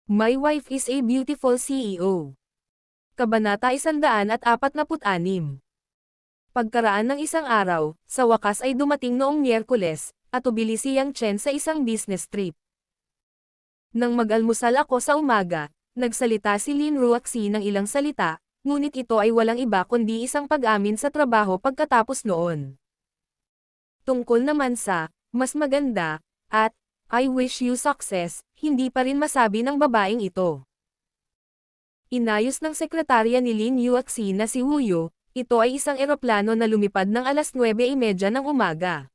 My wife is a beautiful CEO. Kabanata 146. Pagkaraan ng isang araw, sa wakas ay dumating noong Miyerkules, at ubili si Yang Chen sa isang business trip. Nang mag-almusal ako sa umaga, nagsalita si Lin Ruaxi ng ilang salita, ngunit ito ay walang iba kundi isang pag-amin sa trabaho pagkatapos noon. Tungkol naman sa, mas maganda, at, I wish you success, hindi pa rin masabi ng babaeng ito. Inayos ng sekretarya ni Lin Yuaxi na si Wu Yu, ito ay isang eroplano na lumipad ng alas 9:30 ng umaga.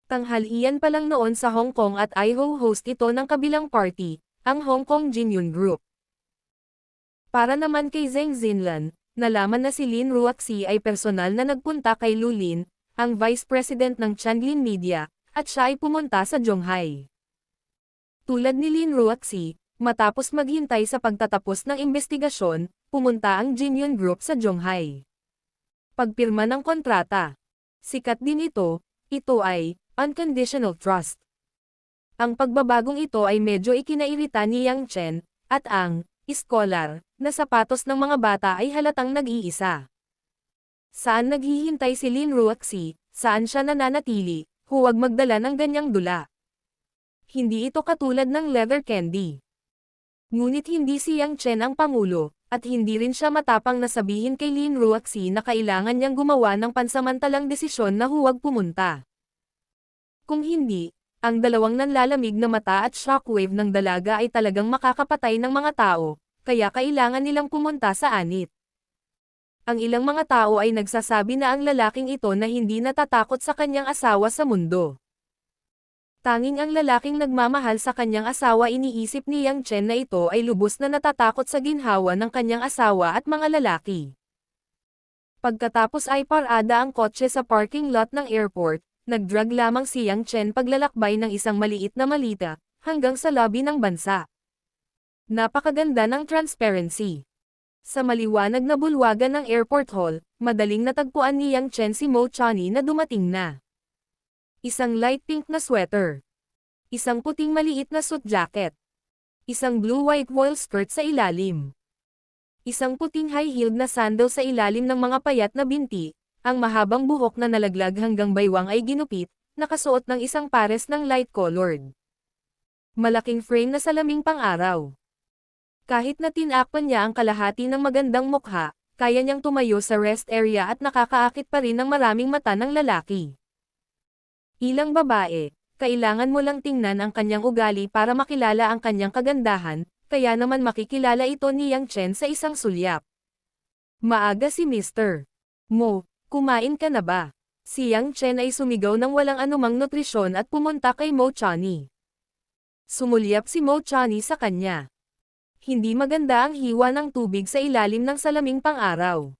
Tanghalian pa lang noon sa Hong Kong at i-host ito ng kabilang party, ang Hong Kong Jinyun Group. Para naman kay Zheng Xinlan, nalaman na si Lin Ruaxi ay personal na nagpunta kay Lu Lin, ang Vice President ng Changlin Media, at siya ay pumunta sa Zhonghai. Tulad ni Lin Ruaxi, matapos maghintay sa pagtatapos ng investigasyon, pumunta ang Jinyun Group sa Zhonghai. Pagpirma ng kontrata. Sikat din ito ay unconditional trust. Ang pagbabagong ito ay medyo ikinairita ni Yang Chen, at ang scholar na sapatos ng mga bata ay halatang nag-iisa. Saan naghihintay si Lin Ruaxi, saan siya nananatili, huwag magdala ng ganyang dula. Hindi ito katulad ng leather candy. Ngunit hindi si Yang Chen ang pangulo, at hindi rin siya matapang na sabihin kay Lin Ruaxi na kailangan niyang gumawa ng pansamantalang desisyon na huwag pumunta. Kung hindi, ang dalawang nanlalamig na mata at shockwave ng dalaga ay talagang makakapatay ng mga tao, kaya kailangan nilang pumunta sa anit. Ang ilang mga tao ay nagsasabi na ang lalaking ito na hindi natatakot sa kanyang asawa sa mundo. Tanging ang lalaking nagmamahal sa kanyang asawa, iniisip ni Yang Chen na ito ay lubos na natatakot sa ginhawa ng kanyang asawa at mga lalaki. Pagkatapos ay parada ang kotse sa parking lot ng airport, nagdrag lamang si Yang Chen paglalakbay ng isang maliit na malita, hanggang sa lobby ng bansa. Napakaganda ng transparency. Sa maliwanag na bulwagan ng airport hall, madaling natagpuan ni Yang Chen si Mo Chani na dumating na. Isang light pink na sweater. Isang puting maliit na suit jacket. Isang blue-white voile skirt sa ilalim. Isang puting high-heeled na sandal sa ilalim ng mga payat na binti, ang mahabang buhok na nalaglag hanggang baywang ay ginupit, nakasuot ng isang pares ng light-colored. Malaking frame na salaming pang-araw. Kahit na tinakpan niya ang kalahati ng magandang mukha, kaya niyang tumayo sa rest area at nakakaakit pa rin ng maraming mata ng lalaki. Ilang babae, kailangan mo lang tingnan ang kanyang ugali para makilala ang kanyang kagandahan, kaya naman makikilala ito ni Yang Chen sa isang sulyap. Maaga si Mr. Mo, kumain ka na ba? Si Yang Chen ay sumigaw ng walang anumang nutrisyon at pumunta kay Mo Chani. Sumulyap si Mo Chani sa kanya. Hindi maganda ang hiwa ng tubig sa ilalim ng salaming pang-araw.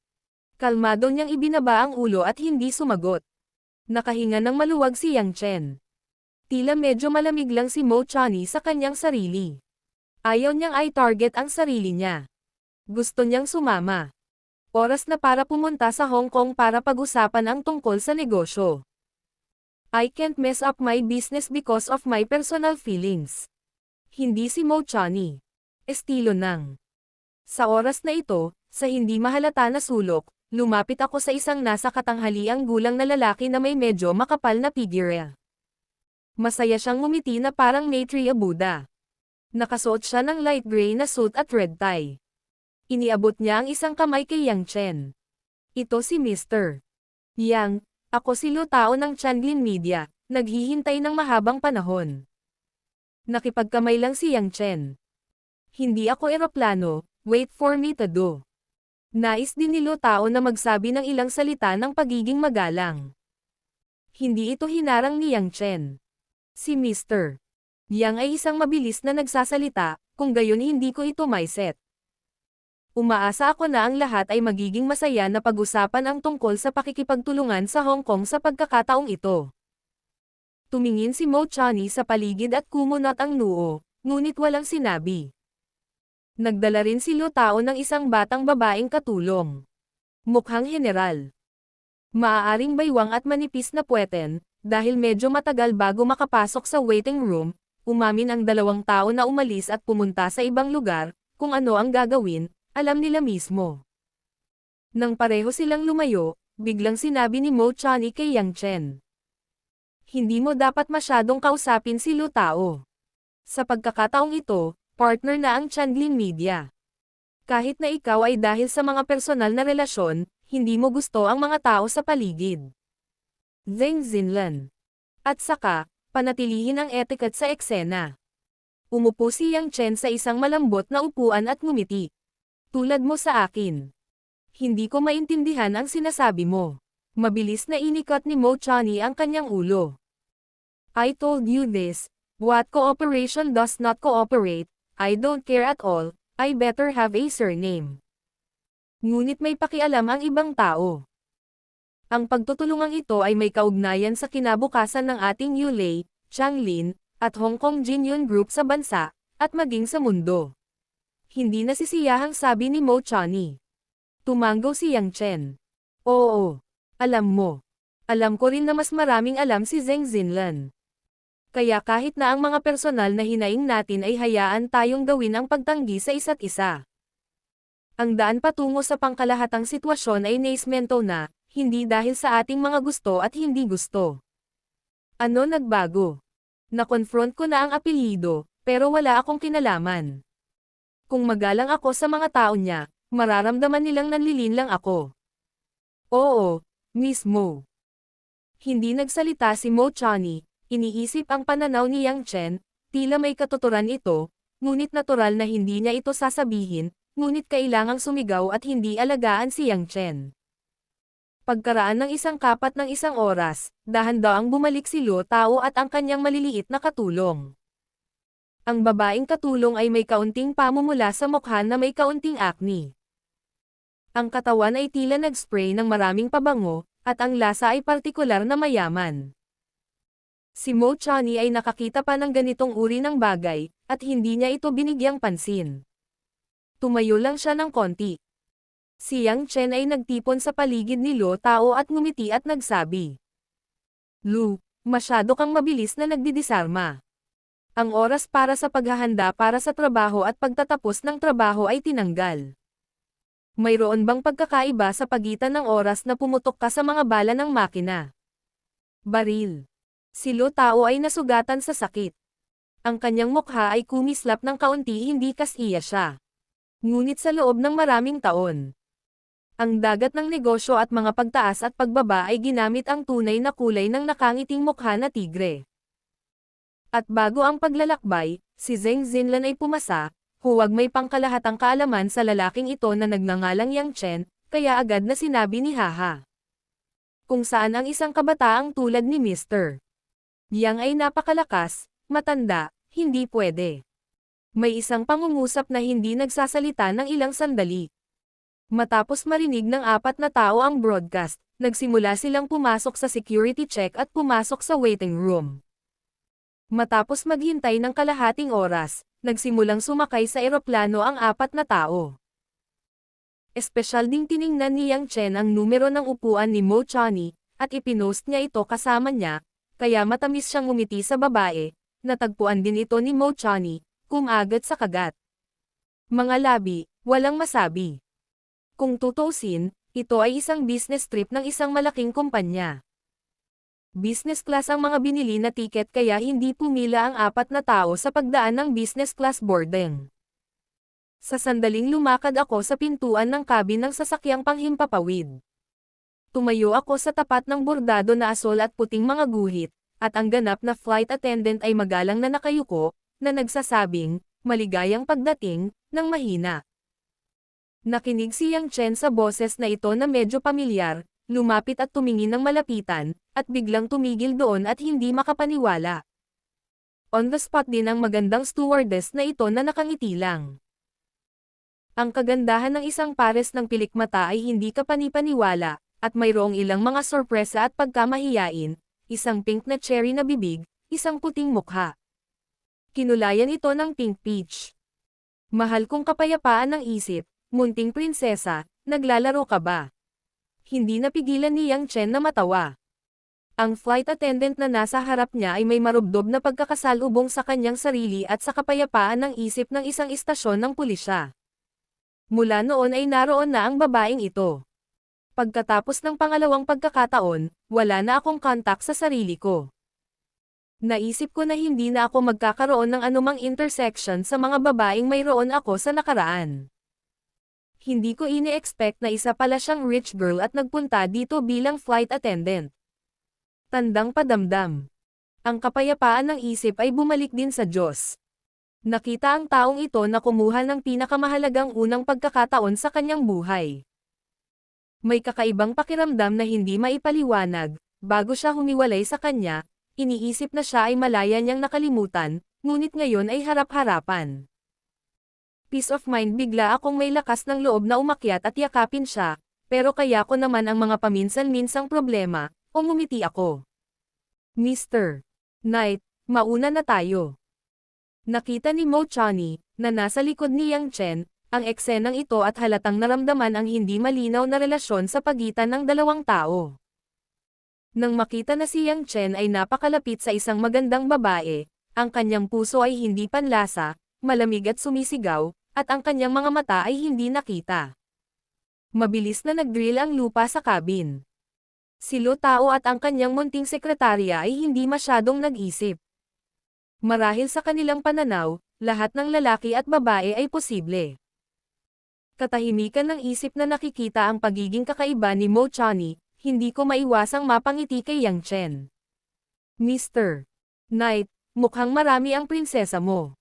Kalmado niyang ibinaba ang ulo at hindi sumagot. Nakahinga ng maluwag si Yang Chen. Tila medyo malamig lang si Mo Chani sa kanyang sarili. Ayaw niyang i-target ang sarili niya. Gusto niyang sumama. Oras na para pumunta sa Hong Kong para pag-usapan ang tungkol sa negosyo. I can't mess up my business because of my personal feelings. Hindi si Mo Chani. Estilo ng. Sa oras na ito, sa hindi mahalata na sulok, lumapit ako sa isang nasa katanghaliang gulang na lalaki na may medyo makapal na figure. Masaya siyang ngumiti na parang Maitreya Buddha. Nakasuot siya ng light gray na suit at red tie. Iniabot niya ang isang kamay kay Yang Chen. Ito si Mr. Yang, ako si Lu Tao ng Changlin Media, naghihintay ng mahabang panahon. Nakipagkamay lang si Yang Chen. Hindi ako eroplano, wait for me to do. Nais din ni Lu Tao na magsabi ng ilang salita ng pagiging magalang. Hindi ito hinarang ni Yang Chen. Si Mr. Yang ay isang mabilis na nagsasalita, kung gayon hindi ko ito maiset. Umaasa ako na ang lahat ay magiging masaya na pag-usapan ang tungkol sa pakikipagtulungan sa Hong Kong sa pagkakataong ito. Tumingin si Mo Chani sa paligid at kumunat ang noo, ngunit walang sinabi. Nagdala rin si Lu Tao ng isang batang babaeng katulong. Mukhang general. Maaaring baywang at manipis na puweten, dahil medyo matagal bago makapasok sa waiting room, Umamin ang dalawang tao na umalis at pumunta sa ibang lugar, kung ano ang gagawin, alam nila mismo. Nang pareho silang lumayo, biglang sinabi ni Mo Chani kay Yang Chen. Hindi mo dapat masyadong kausapin si Lu Tao. Sa pagkakataong ito, partner na ang Changlin Media. Kahit na ikaw ay dahil sa mga personal na relasyon, hindi mo gusto ang mga tao sa paligid. Zheng Xinlan. At saka, panatilihin ang etiquette sa eksena. Umupo si Yang Chen sa isang malambot na upuan at ngumiti. Tulad mo sa akin. Hindi ko maintindihan ang sinasabi mo. Mabilis na inikot ni Mo Chani ang kanyang ulo. I told you this. What cooperation does not cooperate, I don't care at all, I better have a surname. Ngunit may pakialam ang ibang tao. Ang pagtutulungang ito ay may kaugnayan sa kinabukasan ng ating Yulei, Changlin, at Hong Kong Jinyun Group sa bansa, at maging sa mundo. Hindi nasisiyahang sabi ni Mo Chani. Tumango si Yang Chen. Oo. Alam mo. Alam ko rin na mas maraming alam si Zheng Xinlan. Kaya kahit na ang mga personal na hinaing natin ay hayaan tayong gawin ang pagtanggi sa isa't isa. Ang daan patungo sa pangkalahatang sitwasyon ay naismento na, hindi dahil sa ating mga gusto at hindi gusto. Ano nagbago? Na-confront ko na ang apelyido, pero wala akong kinalaman. Kung magalang ako sa mga tao niya, mararamdaman nilang nanlilin lang ako. Oo, mismo. Hindi nagsalita si Mo Chani, iniisip ang pananaw ni Yang Chen, tila may katuturan ito, ngunit natural na hindi niya ito sasabihin, ngunit kailangang sumigaw at hindi alagaan si Yang Chen. Pagkaraan ng isang kapat ng isang oras, dahan-dahang bumalik si Lu Tao at ang kanyang maliliit na katulong. Ang babaeng katulong ay may kaunting pamumula sa mukha na may kaunting acne. Ang katawan ay tila nag-spray ng maraming pabango, at ang lasa ay partikular na mayaman. Si Mo Chani ay nakakita pa ng ganitong uri ng bagay, at hindi niya ito binigyang pansin. Tumayo lang siya ng konti. Si Yang Chen ay nagtipon sa paligid ni Lu Tao at ngumiti at nagsabi. Lu, masyado kang mabilis na nagdidisarma. Ang oras para sa paghahanda para sa trabaho at pagtatapos ng trabaho ay tinanggal. Mayroon bang pagkakaiba sa pagitan ng oras na pumutok ka sa mga bala ng makina? Baril. Si Lu Tao ay nasugatan sa sakit. Ang kanyang mukha ay kumislap ng kaunti, hindi kasiya siya. Ngunit sa loob ng maraming taon, ang dagat ng negosyo at mga pagtaas at pagbaba ay ginamit ang tunay na kulay ng nakangiting mukha na tigre. At bago ang paglalakbay, si Zheng Xinlan ay pumasa, huwag may pangkalahatang kaalaman sa lalaking ito na nagngangalang Yang Chen, kaya agad na sinabi ni Haha. Kung saan ang isang kabataang tulad ni Mr. Yang ay napakalakas, matanda, hindi pwede. May isang pangungusap na hindi nagsasalita ng ilang sandali. Matapos marinig ng apat na tao ang broadcast, nagsimula silang pumasok sa security check at pumasok sa waiting room. Matapos maghintay ng kalahating oras, nagsimulang sumakay sa eroplano ang apat na tao. Espesyal ding tiningnan ni Yang Chen ang numero ng upuan ni Mo Chani, at ipinost niya ito kasama niya, kaya matamis siyang ngumiti sa babae, natagpuan din ito ni Mo Chani, kumagat sa kagat. Mga labi, walang masabi. Kung tutuusin, ito ay isang business trip ng isang malaking kumpanya. Business class ang mga binili na tiket kaya hindi pumila ang apat na tao sa pagdaan ng business class boarding. Sa sandaling lumakad ako sa pintuan ng cabin ng sasakyang panghimpapawid. Tumayo ako sa tapat ng bordado na asol at puting mga guhit, at ang ganap na flight attendant ay magalang na nakayuko, na nagsasabing, maligayang pagdating, ng mahina. Nakinig si Yang Chen sa boses na ito na medyo pamilyar, lumapit at tumingin ng malapitan, at biglang tumigil doon at hindi makapaniwala. On the spot din ang magandang stewardess na ito na nakangiti lang. Ang kagandahan ng isang pares ng pilikmata ay hindi ka panipaniwala, at mayroong ilang mga sorpresa at pagkamahiyain, isang pink na cherry na bibig, isang puting mukha. Kinulayan ito ng pink peach. Mahal kong kapayapaan ng isip, munting prinsesa, naglalaro ka ba? Hindi napigilan ni Yang Chen na matawa. Ang flight attendant na nasa harap niya ay may marubdob na pagkakasalubong sa kanyang sarili at sa kapayapaan ng isip ng isang istasyon ng pulisya. Mula noon ay naroon na ang babaeng ito. Pagkatapos ng pangalawang pagkakataon, wala na akong kontak sa sarili ko. Naisip ko na hindi na ako magkakaroon ng anumang intersection sa mga babaeng mayroon ako sa nakaraan. Hindi ko ini-expect na isa pala siyang rich girl at nagpunta dito bilang flight attendant. Tandang padamdam. Ang kapayapaan ng isip ay bumalik din sa Diyos. Nakita ang taong ito na kumuha ng pinakamahalagang unang pagkakataon sa kanyang buhay. May kakaibang pakiramdam na hindi maipaliwanag, bago siya humiwalay sa kanya, iniisip na siya ay malaya niyang nakalimutan, ngunit ngayon ay harap-harapan. Peace of mind, bigla akong may lakas ng loob na umakyat at yakapin siya, pero kaya ko naman ang mga paminsan-minsang problema. Ngumiti ako. Mr. Knight, mauna na tayo. Nakita ni Mo Chani, na nasa likod ni Yang Chen, ang eksenang ito at halatang naramdaman ang hindi malinaw na relasyon sa pagitan ng dalawang tao. Nang makita na si Yang Chen ay napakalapit sa isang magandang babae, ang kanyang puso ay hindi panlasa, malamig at sumisigaw, at ang kanyang mga mata ay hindi nakita. Mabilis na nag-drill ang lupa sa cabin. Si Lo Tao at ang kanyang munting sekretarya ay hindi masyadong nag-isip. Marahil sa kanilang pananaw, lahat ng lalaki at babae ay posible. Katahimikan ng isip na nakikita ang pagiging kakaiba ni Mo Chani, hindi ko maiwasang mapangiti kay Yang Chen. Mr. Knight, mukhang marami ang prinsesa mo.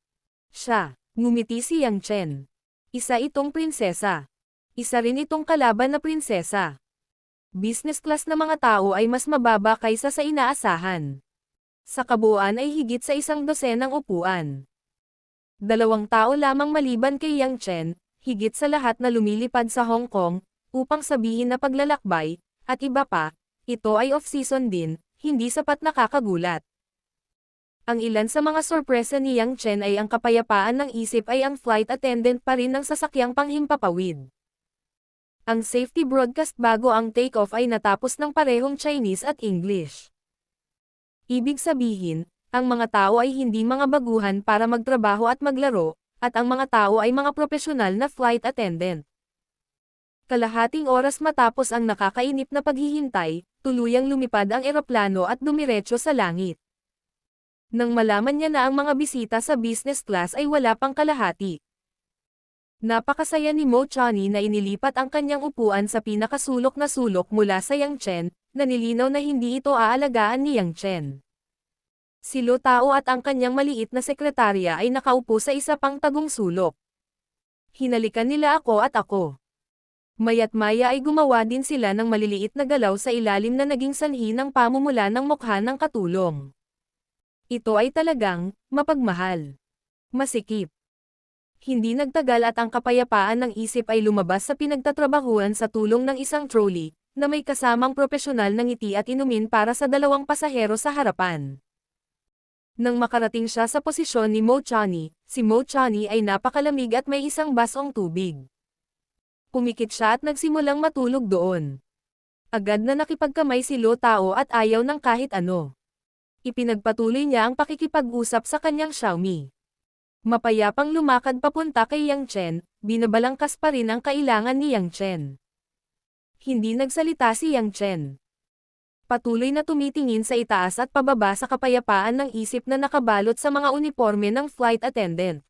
Siya, ngumiti si Yang Chen. Isa itong prinsesa. Isa rin itong kalaban na prinsesa. Business class na mga tao ay mas mababa kaysa sa inaasahan. Sa kabuuan ay higit sa 100 upuan. 2 tao lamang maliban kay Yang Chen, higit sa lahat na lumilipad sa Hong Kong, upang sabihin na paglalakbay, at iba pa, ito ay off-season din, hindi sapat nakakagulat. Ang ilan sa mga sorpresa ni Yang Chen ay ang kapayapaan ng isip ay ang flight attendant pa rin ng sasakyang panghimpapawid. Ang safety broadcast bago ang take-off ay natapos ng parehong Chinese at English. Ibig sabihin, ang mga tao ay hindi mga baguhan para magtrabaho at maglaro, at ang mga tao ay mga profesional na flight attendant. Kalahating oras matapos ang nakakainip na paghihintay, tuluyang lumipad ang eroplano at dumiretso sa langit. Nang malaman niya na ang mga bisita sa business class ay wala pang kalahati. Napakasaya ni Mo Chani na inilipat ang kanyang upuan sa pinakasulok na sulok mula sa Yang Chen, na nilinaw na hindi ito aalagaan ni Yang Chen. Si Lo Tao at ang kanyang maliit na sekretarya ay nakaupo sa isa pang tagong sulok. Hinalikan nila ako at ako. Maya't maya ay gumawa din sila ng maliliit na galaw sa ilalim na naging sanhi ng pamumula ng mukha ng katulong. Ito ay talagang mapagmahal. Masikip. Hindi nagtagal at ang kapayapaan ng isip ay lumabas sa pinagtatrabahuan sa tulong ng isang trolley, na may kasamang propesyonal na ngiti at inumin para sa 2 pasahero sa harapan. Nang makarating siya sa posisyon ni Mo Chani, si Mo Chani ay napakalamig at may isang basong tubig. Pumikit siya at nagsimulang matulog doon. Agad na nakipagkamay si Lo Tao at ayaw ng kahit ano. Ipinagpatuloy niya ang pakikipag-usap sa kanyang Xiaomi. Mapayapang lumakad papunta kay Yang Chen, binabalangkas pa rin ang kailangan ni Yang Chen. Hindi nagsalita si Yang Chen. Patuloy na tumitingin sa itaas at pababa sa kapayapaan ng isip na nakabalot sa mga uniforme ng flight attendant.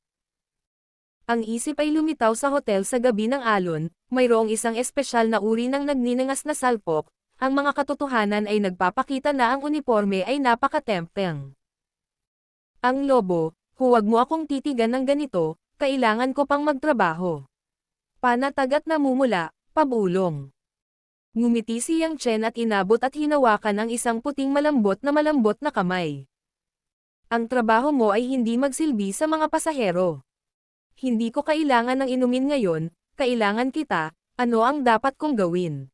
Ang isip ay lumitaw sa hotel sa gabi ng alon, mayroong isang espesyal na uri ng nagniningas na salpok, ang mga katotohanan ay nagpapakita na ang uniforme ay napaka-tempting. Ang lobo, huwag mo akong titigan ng ganito, kailangan ko pang magtrabaho. Panatag at namumula, pabulong. Ngumiti si Yang Chen at inabot at hinawakan ang isang puting malambot na kamay. Ang trabaho mo ay hindi magsilbi sa mga pasahero. Hindi ko kailangan ng inumin ngayon, kailangan kita, ano ang dapat kong gawin?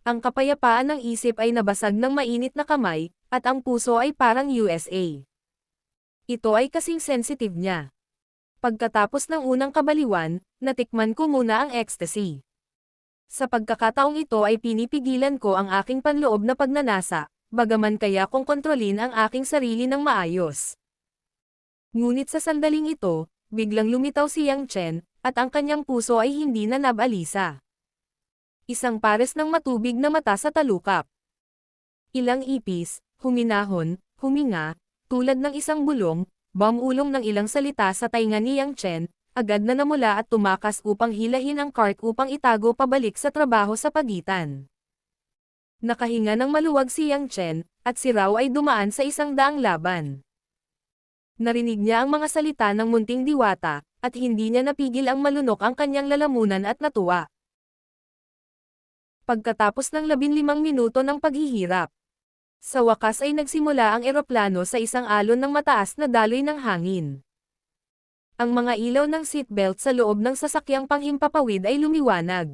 Ang kapayapaan ng isip ay nabasag ng mainit na kamay, at ang puso ay parang USA. Ito ay kasing sensitive niya. Pagkatapos ng unang kabaliwan, natikman ko muna ang ecstasy. Sa pagkakataong ito ay pinipigilan ko ang aking panloob na pagnanasa, bagaman kaya kong kontrolin ang aking sarili ng maayos. Ngunit sa sandaling ito, biglang lumitaw si Yang Chen, at ang kanyang puso ay hindi na nabalisa. Isang pares ng matubig na mata sa talukap. Ilang ipis, huminahon, huminga, tulad ng isang bulong, bumulong ng ilang salita sa tainga ni Yang Chen, agad na namula at tumakas upang hilahin ang cart upang itago pabalik sa trabaho sa pagitan. Nakahinga ng maluwag si Yang Chen, at si Rao ay dumaan sa isang daang laban. Narinig niya ang mga salita ng munting diwata, at hindi niya napigil ang malunok ang kanyang lalamunan at natuwa. Pagkatapos ng 15 minuto ng paghihirap, sa wakas ay nagsimula ang eroplano sa isang alon ng mataas na daloy ng hangin. Ang mga ilaw ng seatbelt sa loob ng sasakyang panghimpapawid ay lumiwanag.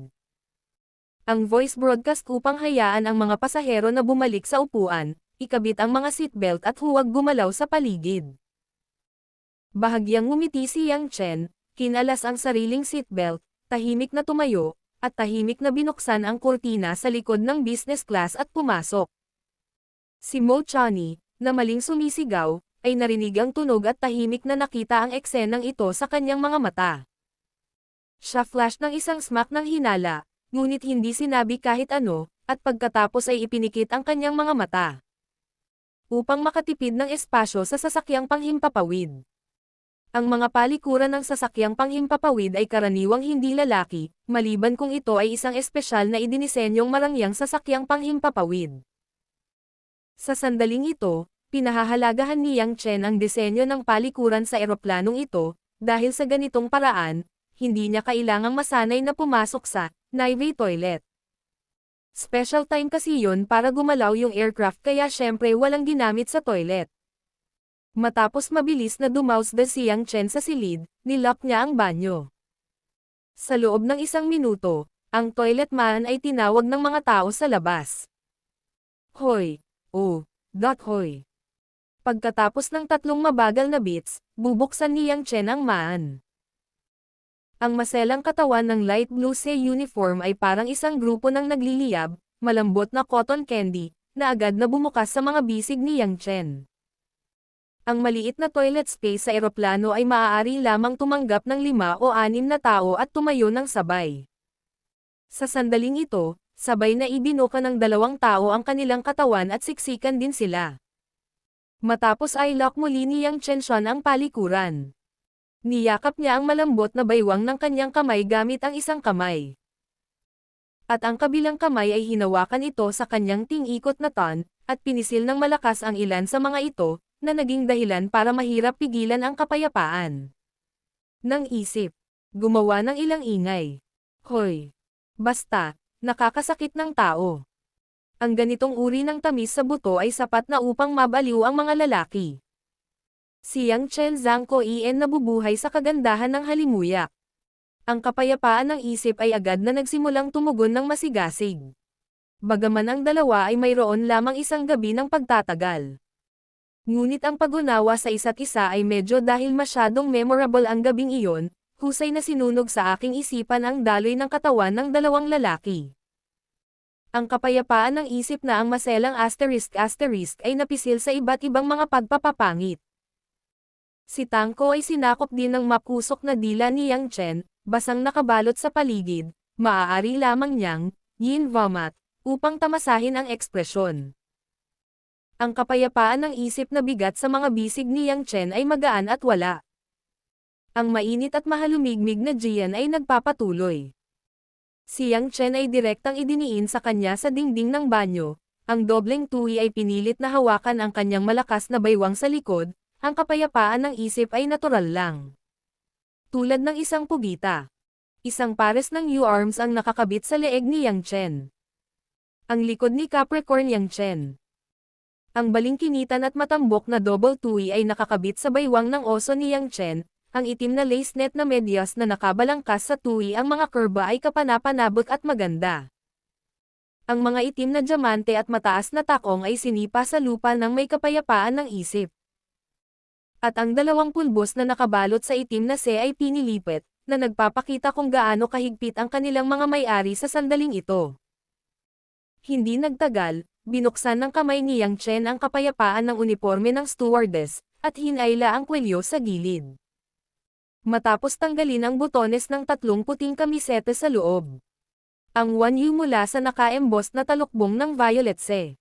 Ang voice broadcast upang hayaan ang mga pasahero na bumalik sa upuan, ikabit ang mga seatbelt at huwag gumalaw sa paligid. Bahagyang ngumiti si Yang Chen, kinalas ang sariling seatbelt, tahimik na tumayo, at tahimik na binuksan ang kurtina sa likod ng business class at pumasok. Si Mo Chani, na maling sumisigaw, ay narinig ang tunog at tahimik na nakita ang eksenang ito sa kanyang mga mata. Siya flash ng isang smack ng hinala, ngunit hindi sinabi kahit ano, at pagkatapos ay ipinikit ang kanyang mga mata. Upang makatipid ng espasyo sa sasakyang panghimpapawid. Ang mga palikuran ng sasakyang panghimpapawid ay karaniwang hindi lalaki, maliban kung ito ay isang espesyal na idinisenyong marangyang sasakyang panghimpapawid. Sa sandaling ito, pinahahalagahan ni Yang Chen ang disenyo ng palikuran sa eroplanong ito, dahil sa ganitong paraan, hindi niya kailangang masanay na pumasok sa Navy toilet. Special time kasi yun para gumalaw yung aircraft kaya syempre walang ginamit sa toilet. Matapos mabilis na dumausda si Yang Chen sa silid, nilock niya ang banyo. Sa loob ng 1 minuto, ang toilet man ay tinawag ng mga tao sa labas. Hoy! Oh! Hoy! Pagkatapos ng 3 mabagal na beats, bubuksan ni Yang Chen ang maan. Ang maselang katawan ng light blue sea uniform ay parang isang grupo ng nagliliyab, malambot na cotton candy, na agad na bumukas sa mga bisig ni Yang Chen. Ang maliit na toilet space sa eroplano ay maaari lamang tumanggap ng 5 o 6 na tao at tumayo ng sabay. Sa sandaling ito, sabay na ibinuka ng 2 tao ang kanilang katawan at siksikan din sila. Matapos ay lock muli ni Yang Chen ang palikuran. Niyakap niya ang malambot na baywang ng kanyang kamay gamit ang isang kamay. At ang kabilang kamay ay hinawakan ito sa kanyang ting-ikot na tan, at pinisil ng malakas ang ilan sa mga ito, na naging dahilan para mahirap pigilan ang kapayapaan. Nang isip, gumawa ng ilang ingay. Hoy! Basta, nakakasakit ng tao. Ang ganitong uri ng tamis sa buto ay sapat na upang mabaliw ang mga lalaki. Si Yang Chen Zhangko Ien nabubuhay sa kagandahan ng halimuyak. Ang kapayapaan ng isip ay agad na nagsimulang tumugon ng masigasig. Bagaman ang dalawa ay mayroon lamang isang gabi ng pagtatagal. Ngunit ang pag-unawa sa isa't isa ay medyo dahil masyadong memorable ang gabing iyon, husay na sinunog sa aking isipan ang daloy ng katawan ng 2 lalaki. Ang kapayapaan ng isip na ang maselang asterisk ay napisil sa iba't ibang mga pagpapapangit. Si Tangko ay sinakop din ng mapusok na dila ni Yang Chen, basang nakabalot sa paligid, maaari lamang niyang, yin vomit, upang tamasahin ang ekspresyon. Ang kapayapaan ng isip na bigat sa mga bisig ni Yang Chen ay magaan at wala. Ang mainit at mahalumigmig na Jian ay nagpapatuloy. Si Yang Chen ay direktang idiniin sa kanya sa dingding ng banyo, ang dobleng tuwi ay pinilit na hawakan ang kanyang malakas na baywang sa likod, ang kapayapaan ng isip ay natural lang. Tulad ng isang pugita. Isang pares ng U-arms ang nakakabit sa leeg ni Yang Chen. Ang likod ni Capricorn Yang Chen. Ang balingkinitan at matambok na double tuwi ay nakakabit sa baywang ng oso ni Yang Chen. Ang itim na lace net na medyas na nakabalangkas sa tuwi ang mga kurba ay kapanapanabot at maganda. Ang mga itim na diamante at mataas na takong ay sinipa sa lupa ng may kapayapaan ng isip. At ang 2 pulbos na nakabalot sa itim na ay pinilipit, na nagpapakita kung gaano kahigpit ang kanilang mga may-ari sa sandaling ito. Hindi nagtagal, binuksan ng kamay ni Yang Chen ang kapayapaan ng uniforme ng stewardess, at hinayla ang kwelyo sa gilid. Matapos tanggalin ang butones ng 3 puting kamisete sa loob. Ang wanyu mula sa naka-emboss na talukbong ng violet se.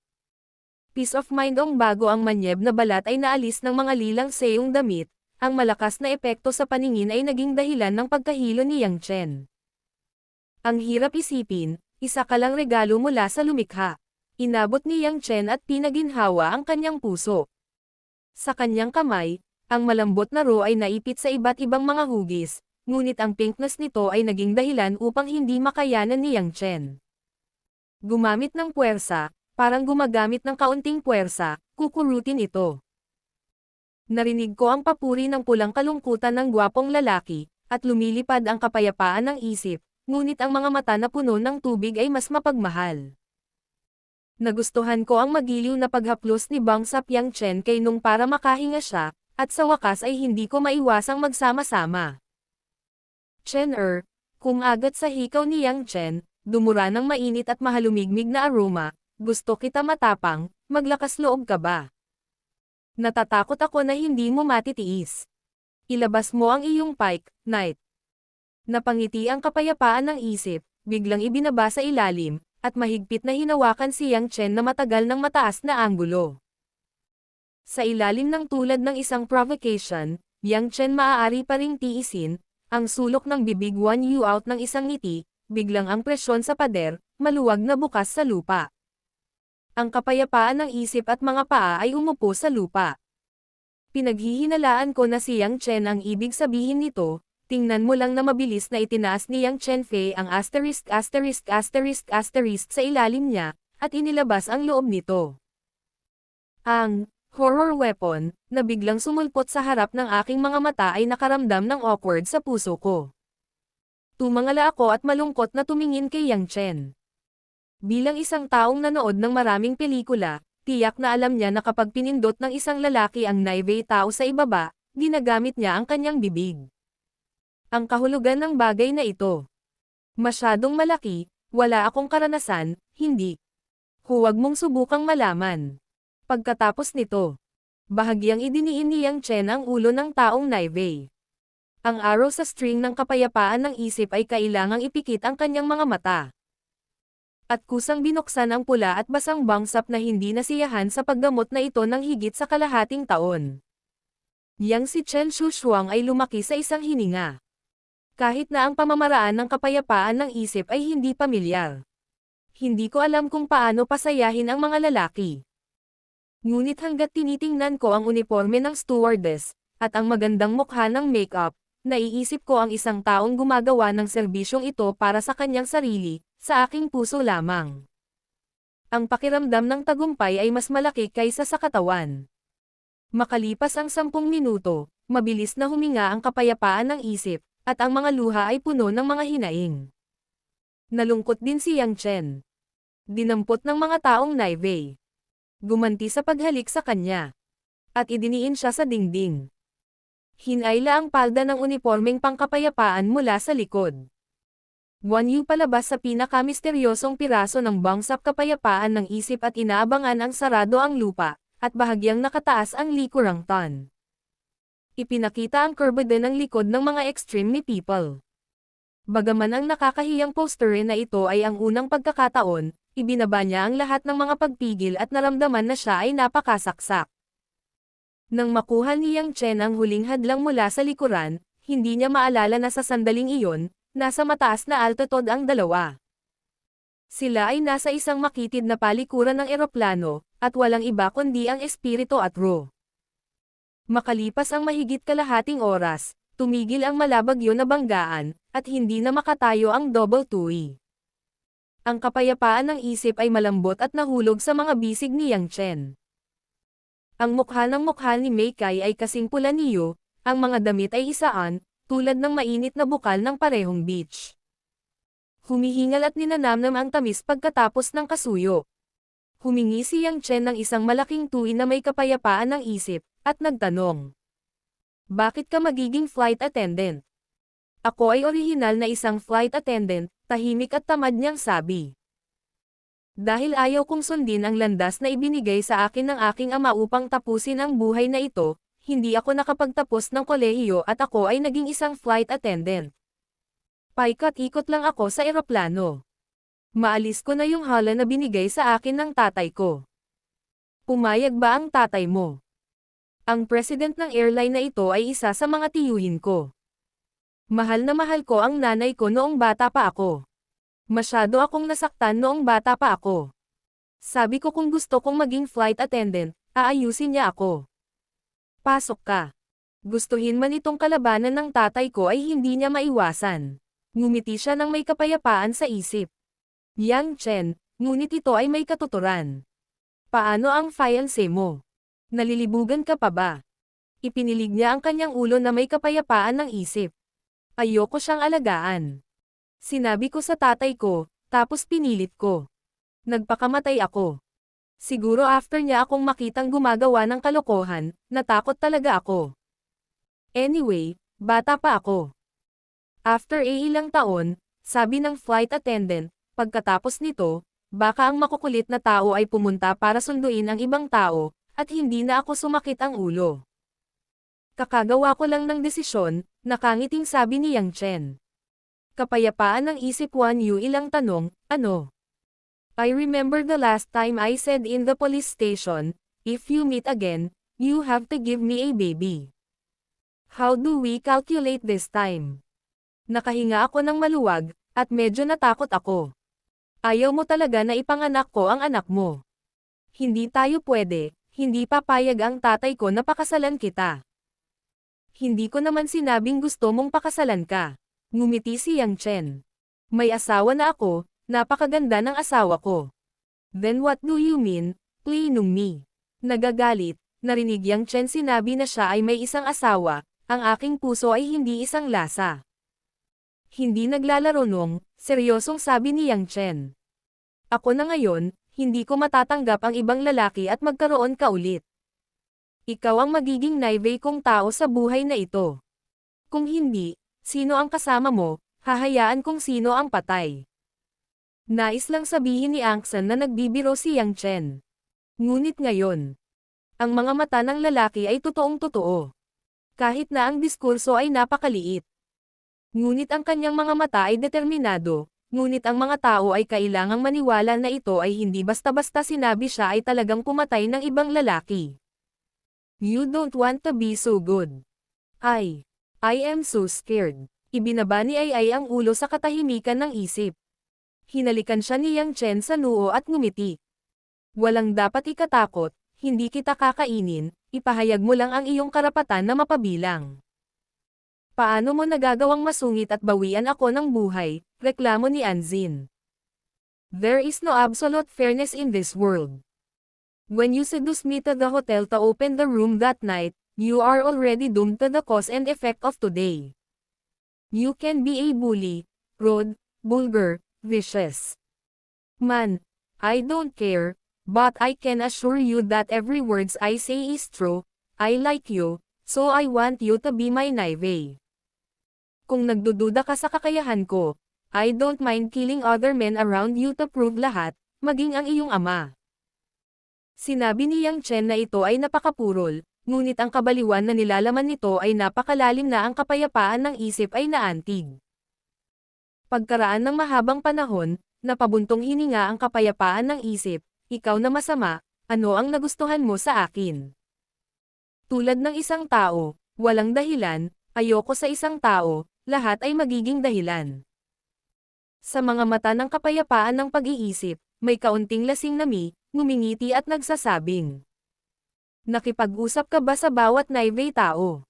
Peace of mind ong bago ang manyeb na balat ay naalis ng mga lilang seyong damit, ang malakas na epekto sa paningin ay naging dahilan ng pagkahilo ni Yang Chen. Ang hirap isipin, isa ka lang regalo mula sa lumikha. Inabot ni Yang Chen at pinaginhawa ang kanyang puso. Sa kanyang kamay, ang malambot na ro ay naipit sa iba't ibang mga hugis, ngunit ang pinkness nito ay naging dahilan upang hindi makayanan ni Yang Chen. Gumamit ng puwersa, parang gumagamit ng kaunting puwersa, kukurutin ito. Narinig ko ang papuri ng pulang kalungkutan ng gwapong lalaki, at lumilipad ang kapayapaan ng isip, ngunit ang mga mata na puno ng tubig ay mas mapagmahal. Nagustuhan ko ang magiliw na paghaplos ni Bangsap Yang Chen kay Nung para makahinga siya, at sa wakas ay hindi ko maiwasang magsama-sama. Chen kung agat sa hikaw ni Yang Chen, dumura ng mainit at mahalumigmig na aroma, gusto kita matapang, maglakas loob ka ba? Natatakot ako na hindi mo matitiis. Ilabas mo ang iyong pike, knight. Napangiti ang kapayapaan ng isip, biglang ibinaba sa ilalim, at mahigpit na hinawakan si Yang Chen na matagal ng mataas na anggulo. Sa ilalim ng tulad ng isang provocation, Yang Chen maaari pa ring tiisin, ang sulok ng bibig wanyu out ng isang ngiti, biglang ang presyon sa pader, maluwag na bukas sa lupa. Ang kapayapaan ng isip at mga paa ay umupo sa lupa. Pinaghihinalaan ko na si Yang Chen ang ibig sabihin nito, tingnan mo lang na mabilis na itinaas ni Yang Chen Fei ang ***** sa ilalim niya, at inilabas ang loob nito. Ang horror weapon, na biglang sumulpot sa harap ng aking mga mata ay nakaramdam ng awkward sa puso ko. Tumangala ako at malungkot na tumingin kay Yang Chen. Bilang isang taong nanood ng maraming pelikula, tiyak na alam niya na kapag pinindot ng isang lalaki ang naivete tao sa ibaba, ginagamit niya ang kanyang bibig. Ang kahulugan ng bagay na ito. Masyadong malaki, wala akong karanasan, hindi. Huwag mong subukang malaman. Pagkatapos nito, bahagyang idiniin ni Yang Chen ang ulo ng taong naivete. Ang araw sa string ng kapayapaan ng isip ay kailangang ipikit ang kanyang mga mata. At kusang binuksan ang pula at basang bangsap na hindi nasiyahan sa paggamot na ito ng higit sa kalahating taon. Yang si Chen Shushuang ay lumaki sa isang hininga. Kahit na ang pamamaraan ng kapayapaan ng isip ay hindi pamilyar. Hindi ko alam kung paano pasayahin ang mga lalaki. Ngunit hanggat tinitingnan ko ang uniforme ng stewardess, at ang magandang mukha ng makeup, naiisip ko ang isang taong gumagawa ng serbisyong ito para sa kanyang sarili, sa aking puso lamang. Ang pakiramdam ng tagumpay ay mas malaki kaysa sa katawan. Makalipas ang 10 minuto, mabilis na huminga ang kapayapaan ng isip, at ang mga luha ay puno ng mga hinaing. Nalungkot din si Yang Chen. Dinampot ng mga taong naivete. Gumanti sa paghalik sa kanya. At idiniin siya sa dingding. Hinayla ang palda ng unipormeng pangkapayapaan mula sa likod. Wanyu palabas sa pinakamisteryosong piraso ng bangsap kapayapaan ng isip at inaabangan ang sarado ang lupa, at bahagyang nakataas ang likurang tan. Ipinakita ang kurbada ng likod ng mga extreme people. Bagaman ang nakakahiyang poster na ito ay ang unang pagkakataon, ibinaba niya ang lahat ng mga pagpigil at naramdaman na siya ay napakasaksak. Nang makuha ni Yang Chen ang huling hadlang mula sa likuran, hindi niya maalala na sa sandaling iyon, nasa mataas na altitude ang dalawa. Sila ay nasa isang makitid na palikuran ng eroplano, at walang iba kundi ang espiritu at Ro. Makalipas ang mahigit kalahating oras, tumigil ang malabagyo na banggaan, at hindi na makatayo ang double tui. Ang kapayapaan ng isip ay malambot at nahulog sa mga bisig ni Yang Chen. Ang mukha ni Mei Kai ay kasing pula niyo, ang mga damit ay isaan, tulad ng mainit na bukal ng parehong beach. Humihingal at ninanamnam ang tamis pagkatapos ng kasuyo. Humingi si Yang Chen ng isang malaking tui na may kapayapaan ng isip, at nagtanong. Bakit ka magiging flight attendant? Ako ay orihinal na isang flight attendant, tahimik at tamad niyang sabi. Dahil ayaw kong sundin ang landas na ibinigay sa akin ng aking ama upang tapusin ang buhay na ito, hindi ako nakapagtapos ng kolehiyo at ako ay naging isang flight attendant. Paikot-ikot lang ako sa eroplano. Maalis ko na yung hala na binigay sa akin ng tatay ko. Pumayag ba ang tatay mo? Ang president ng airline na ito ay isa sa mga tiyuhin ko. Mahal na mahal ko ang nanay ko noong bata pa ako. Masyado akong nasaktan noong bata pa ako. Sabi ko kung gusto kong maging flight attendant, aayusin niya ako. Pasok ka. Gustuhin man itong kalabanan ng tatay ko ay hindi niya maiwasan. Ngumiti siya ng may kapayapaan sa isip. Yang Chen, ngunit ito ay may katuturan. Paano ang fiancé mo? Nalilibugan ka pa ba? Ipinilig niya ang kanyang ulo na may kapayapaan ng isip. Ayoko siyang alagaan. Sinabi ko sa tatay ko, tapos pinilit ko. Nagpakamatay ako. Siguro after niya akong makitang gumagawa ng kalokohan, natakot talaga ako. Anyway, bata pa ako. After ilang taon, sabi ng flight attendant, pagkatapos nito, baka ang makukulit na tao ay pumunta para sunduin ang ibang tao, at hindi na ako sumakit ang ulo. Kakagawa ko lang ng desisyon, nakangiting sabi ni Yang Chen. Kapayapaan ng isip Wan Yu ilang tanong, ano? I remember the last time I said in the police station, if you meet again, you have to give me a baby. How do we calculate this time? Nakahinga ako ng maluwag, at medyo natakot ako. Ayaw mo talaga na ipanganak ko ang anak mo. Hindi tayo pwede, hindi papayag ang tatay ko na pakasalan kita. Hindi ko naman sinabing gusto mong pakasalan ka. Ngumiti si Yang Chen. May asawa na ako, napakaganda ng asawa ko. Then what do you mean, plinong me? Nagagalit, narinig Yang Chen sinabi na siya ay may isang asawa, ang aking puso ay hindi isang lasa. Hindi naglalaro nung, seryosong sabi ni Yang Chen. Ako na ngayon, hindi ko matatanggap ang ibang lalaki at magkaroon ka ulit. Ikaw ang magiging naivay kong tao sa buhay na ito. Kung hindi, sino ang kasama mo, hahayaan kung sino ang patay. Nais lang sabihin ni Angsan na nagbibiro si Yang Chen. Ngunit ngayon, ang mga mata ng lalaki ay totoong-totoo. Kahit na ang diskurso ay napakaliit. Ngunit ang kanyang mga mata ay determinado, ngunit ang mga tao ay kailangang maniwala na ito ay hindi basta-basta sinabi siya ay talagang pumatay ng ibang lalaki. You don't want to be so good. I am so scared. Ibinaba ni Ai ang ulo sa katahimikan ng isip. Hinalikan siya ni Yang Chen sa noo at ngumiti. Walang dapat ikatakot, hindi kita kakainin, ipahayag mo lang ang iyong karapatan na mapabilang. Paano mo nagagawang masungit at bawian ako ng buhay, reklamo ni Anzin. There is no absolute fairness in this world. When you seduce me to the hotel to open the room that night, you are already doomed to the cause and effect of today. You can be a bully, rude, vulgar, vicious. Man, I don't care, but I can assure you that every words I say is true. I like you, so I want you to be my naive. Kung nagdududa ka sa kakayahan ko, I don't mind killing other men around you to prove lahat, maging ang iyong ama. Sinabi ni Yang Chen na ito ay napakapurol, ngunit ang kabaliwan na nilalaman nito ay napakalalim na ang kapayapaan ng isip ay naantig. Pagkaraan ng mahabang panahon, napabuntong hininga ang kapayapaan ng isip, ikaw na masama, ano ang nagustuhan mo sa akin? Tulad ng isang tao, walang dahilan, ayoko sa isang tao, lahat ay magiging dahilan. Sa mga mata ng kapayapaan ng pag-iisip, may kaunting lasing nami, ngumingiti at nagsasabing. Nakipag-usap ka ba sa bawat naive tao?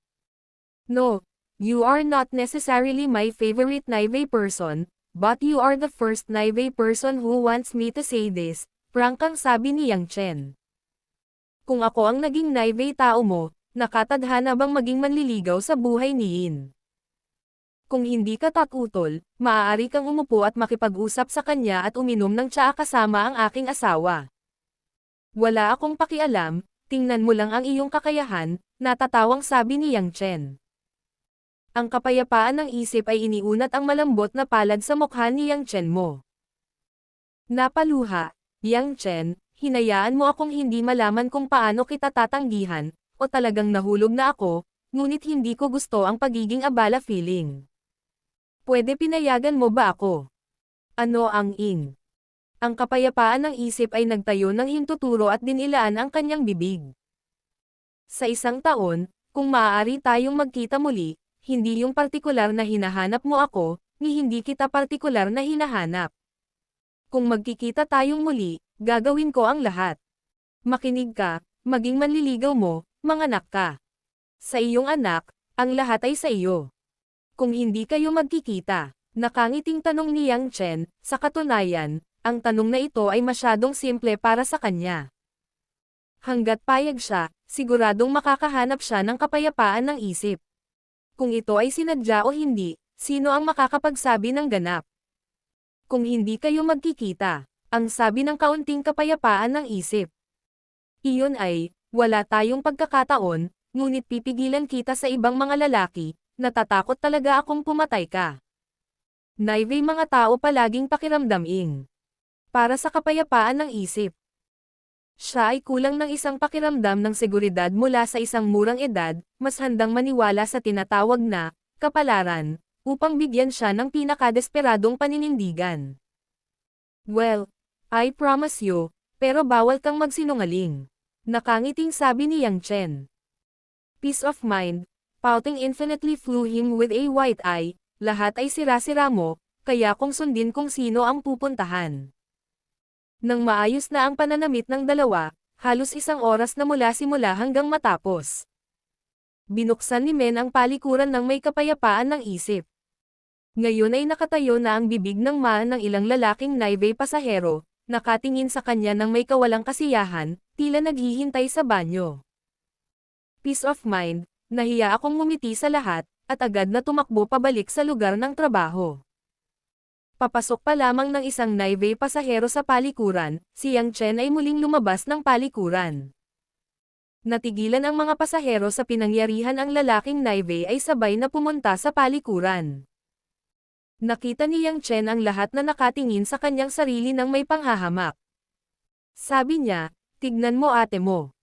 No, you are not necessarily my favorite naive person, but you are the first naive person who wants me to say this, prangkang sabi ni Yang Chen. Kung ako ang naging naive tao mo, nakatadhana bang maging manliligaw sa buhay ni Yin? Kung hindi ka takutol, maaari kang umupo at makipag-usap sa kanya at uminom ng tsaa kasama ang aking asawa. Wala akong pakialam, tingnan mo lang ang iyong kakayahan, natatawang sabi ni Yang Chen. Ang kapayapaan ng isip ay iniunat ang malambot na palad sa mukha ni Yang Chen mo. Napaluha, Yang Chen, hinayaan mo akong hindi malaman kung paano kita tatanggihan, o talagang nahulog na ako, ngunit hindi ko gusto ang pagiging abala feeling. Pwede pinayagan mo ba ako? Ano ang ing? Ang kapayapaan ng isip ay nagtayo ng hintuturo at dinilaan ang kanyang bibig. Sa isang taon, kung maaari tayong magkita muli, hindi yung partikular na hinahanap mo ako, ni hindi kita partikular na hinahanap. Kung magkikita tayong muli, gagawin ko ang lahat. Makinig ka, maging manliligaw mo, manganak ka. Sa iyong anak, ang lahat ay sa iyo. Kung hindi kayo magkikita, nakangiting tanong ni Yang Chen, sa katunayan, ang tanong na ito ay masyadong simple para sa kanya. Hanggat payag siya, siguradong makakahanap siya ng kapayapaan ng isip. Kung ito ay sinadya o hindi, sino ang makakapagsabi ng ganap? Kung hindi kayo magkikita, ang sabi ng kaunting kapayapaan ng isip. Iyon ay, wala tayong pagkakataon, ngunit pipigilan kita sa ibang mga lalaki, natatakot talaga akong pumatay ka. Naive mga tao palaging pakiramdaming. Para sa kapayapaan ng isip. Siya ay kulang ng isang pakiramdam ng seguridad mula sa isang murang edad, mas handang maniwala sa tinatawag na kapalaran, upang bigyan siya ng pinakadesperadong paninindigan. Well, I promise you, pero bawal kang magsinungaling. Nakangiting sabi ni Yang Chen. Peace of mind, pouting infinitely flew him with a white eye, lahat ay sira-sira mo, kaya kung sundin kung sino ang pupuntahan. Nang maayos na ang pananamit ng dalawa, halos 1 oras na mula simula hanggang matapos. Binuksan ni Men ang palikuran ng may kapayapaan ng isip. Ngayon ay nakatayo na ang bibig ng ng ilang lalaking naive pasahero, nakatingin sa kanya ng may kawalang kasiyahan, tila naghihintay sa banyo. Peace of mind, nahiya akong ngumiti sa lahat, at agad na tumakbo pabalik sa lugar ng trabaho. Papasok pa lamang ng isang naive pasahero sa palikuran, si Yang Chen ay muling lumabas ng palikuran. Natigilan ang mga pasahero sa pinangyarihan, ang lalaking naive ay sabay na pumunta sa palikuran. Nakita ni Yang Chen ang lahat na nakatingin sa kanyang sarili ng may panghahamak. Sabi niya, tignan mo ate mo.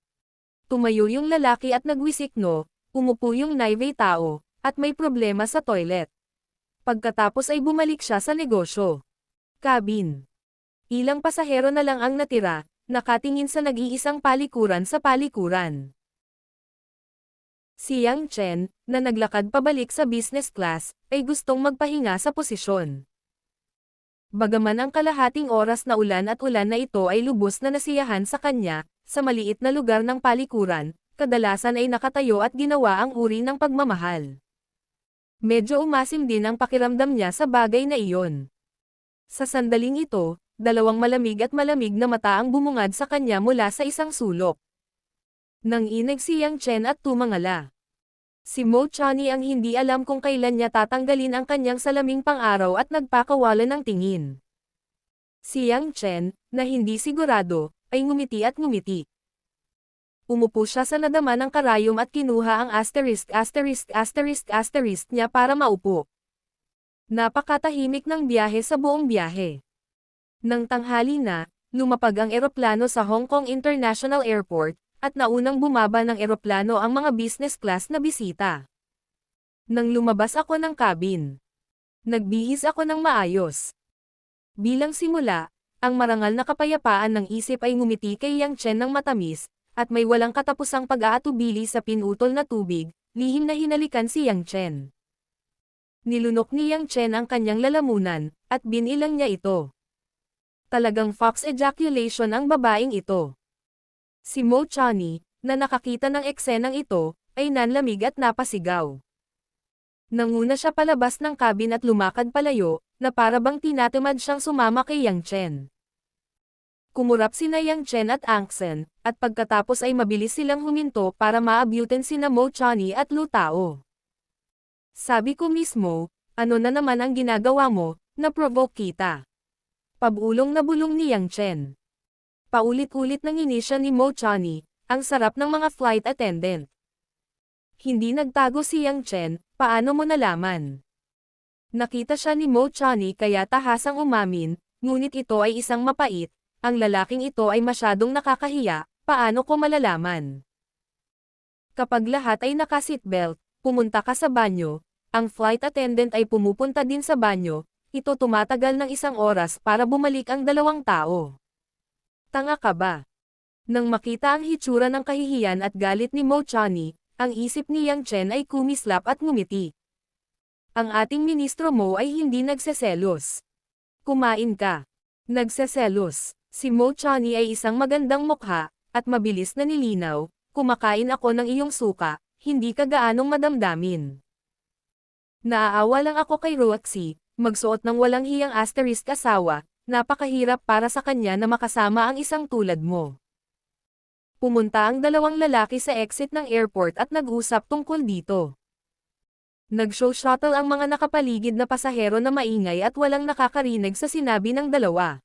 Tumayo yung lalaki at nagwisik no, umupo yung naive tao, at may problema sa toilet. Pagkatapos ay bumalik siya sa negosyo. Cabin. Ilang pasahero na lang ang natira, nakatingin sa nag-iisang palikuran sa palikuran. Si Yang Chen, na naglakad pabalik sa business class, ay gustong magpahinga sa posisyon. Bagaman ang kalahating oras na ulan na ito ay lubos na nasiyahan sa kanya, sa maliit na lugar ng palikuran, kadalasan ay nakatayo at ginawa ang uri ng pagmamahal. Medyo umasim din ang pakiramdam niya sa bagay na iyon. Sa sandaling ito, 2 malamig na mata ang bumungad sa kanya mula sa isang sulok. Nanginig si Yang Chen at tumangala. Si Mo Chani ang hindi alam kung kailan niya tatanggalin ang kanyang salaming pang-araw at nagpakawala ng tingin. Si Yang Chen, na hindi sigurado, ay ngumiti at ngumiti. Umupo siya sa nadama ng karayom at kinuha ang asterisk niya para maupo. Napakatahimik ng biyahe sa buong biyahe. Nang tanghali na, lumapag ang eroplano sa Hong Kong International Airport, at naunang bumaba ng eroplano ang mga business class na bisita. Nang lumabas ako ng cabin, nagbihis ako ng maayos. Bilang simula, ang marangal na kapayapaan ng isip ay ngumiti kay Yang Chen ng matamis, at may walang katapusang pag-aatubili sa pinutol na tubig, lihim na hinalikan si Yang Chen. Nilunok ni Yang Chen ang kanyang lalamunan, at binilang niya ito. Talagang fox ejaculation ang babaeng ito. Si Mo Chani, na nakakita ng eksenang ito, ay nanlamig at napasigaw. Nanguna siya palabas ng cabin at lumakad palayo, na para bang tinatamad siyang sumama kay Yang Chen. Kumurap sina Yang Chen at Angsen, at pagkatapos ay mabilis silang huminto para maabutin sina Mo Chani at Lu Tao. Sabi ko mismo, ano na naman ang ginagawa mo, na-provoke kita. Pabulong na bulong ni Yang Chen. Paulit-ulit nang inisya ni Mo Chani, ang sarap ng mga flight attendant. Hindi nagtago si Yang Chen, paano mo nalaman? Nakita siya ni Mo Chani kaya tahasang umamin, ngunit ito ay isang mapait, ang lalaking ito ay masyadong nakakahiya, paano ko malalaman? Kapag lahat ay naka-seatbelt, pumunta ka sa banyo, ang flight attendant ay pumupunta din sa banyo, ito tumatagal ng 1 oras para bumalik ang 2 tao. Tanga ka ba? Nang makita ang hitsura ng kahihiyan at galit ni Mo Chani, ang isip ni Yang Chen ay kumislap at ngumiti. Ang ating ministro Mo ay hindi nagseselos. Kumain ka. Nagseselos. Si Mo Chani ay isang magandang mukha, at mabilis na nilinaw, kumakain ako ng iyong suka, hindi ka gaanong madamdamin. Naaawa lang ako kay Roxy, magsuot ng walang hiyang asterisk asawa, napakahirap para sa kanya na makasama ang isang tulad mo. Pumunta ang 2 lalaki sa exit ng airport at nag-usap tungkol dito. Nag-show shuttle ang mga nakapaligid na pasahero na maingay at walang nakakarinig sa sinabi ng 2.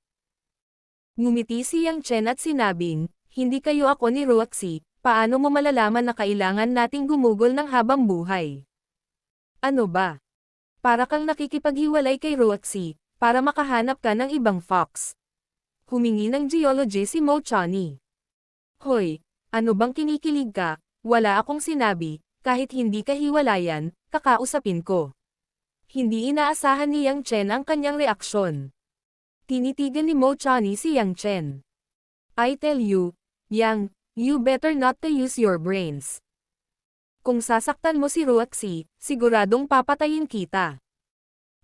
Ngumiti si Yang Chen at sinabing, hindi kayo ako ni Roxy, paano mo malalaman na kailangan nating gumugol ng habang buhay? Ano ba? Para kang nakikipaghiwalay kay Roxy, para makahanap ka ng ibang fox. Humingi ng geology si Mo Chani. Hoy, ano bang kinikilig ka? Wala akong sinabi, kahit hindi ka hiwalayan, kakausapin ko. Hindi inaasahan ni Yang Chen ang kanyang reaksyon. Tinitigan ni Mo Chani si Yang Chen. I tell you, Yang, you better not to use your brains. Kung sasaktan mo si Roxy, siguradong papatayin kita.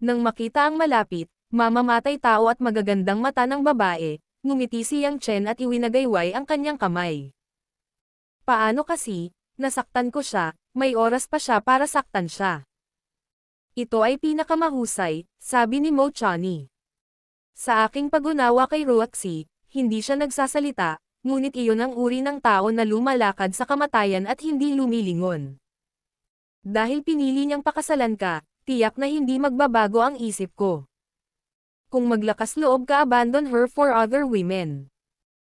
Nang makita ang malapit, mamamatay tao at magagandang mata ng babae, ngumiti si Yang Chen at iwinagayway ang kanyang kamay. Paano kasi, nasaktan ko siya, may oras pa siya para saktan siya. Ito ay pinakamahusay, sabi ni Mo Chani. Sa aking pag-unawa kay Roxy, hindi siya nagsasalita, ngunit iyon ang uri ng tao na lumalakad sa kamatayan at hindi lumilingon. Dahil pinili niyang pakasalan ka, tiyak na hindi magbabago ang isip ko. Kung maglakas loob ka, abandon her for other women.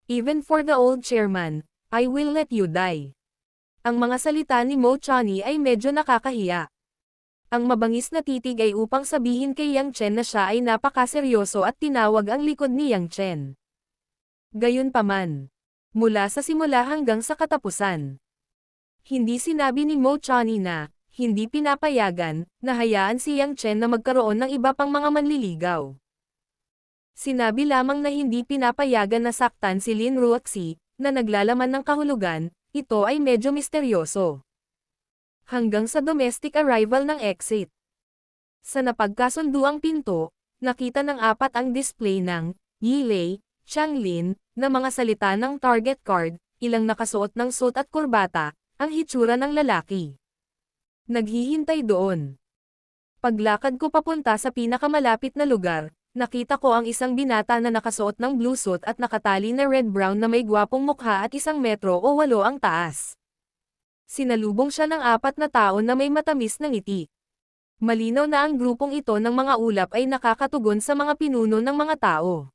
Even for the old chairman, I will let you die. Ang mga salita ni Mo Chani ay medyo nakakahiya. Ang mabangis na titig ay upang sabihin kay Yang Chen na siya ay napakaseryoso at tinawag ang likod ni Yang Chen. Gayunpaman, mula sa simula hanggang sa katapusan, hindi sinabi ni Mo Chani na, hindi pinapayagan, na hayaan si Yang Chen na magkaroon ng iba pang mga manliligaw. Sinabi lamang na hindi pinapayagan na saktan si Lin Roxy, na naglalaman ng kahulugan, ito ay medyo misteryoso. Hanggang sa domestic arrival ng exit. Sa napagkasunduang pinto, nakita ng 4 ang display ng Yilei, Changlin, na mga salita ng target card, ilang nakasuot ng suit at kurbata, ang hitsura ng lalaki. Naghihintay doon. Paglakad ko papunta sa pinakamalapit na lugar, nakita ko ang isang binata na nakasuot ng blue suit at nakatali na red-brown na may gwapong mukha at 1 metro o 8 ang taas. Sinalubong siya ng 4 na tao na may matamis na ngiti. Malinaw na ang grupong ito ng mga ulap ay nakakatugon sa mga pinuno ng mga tao.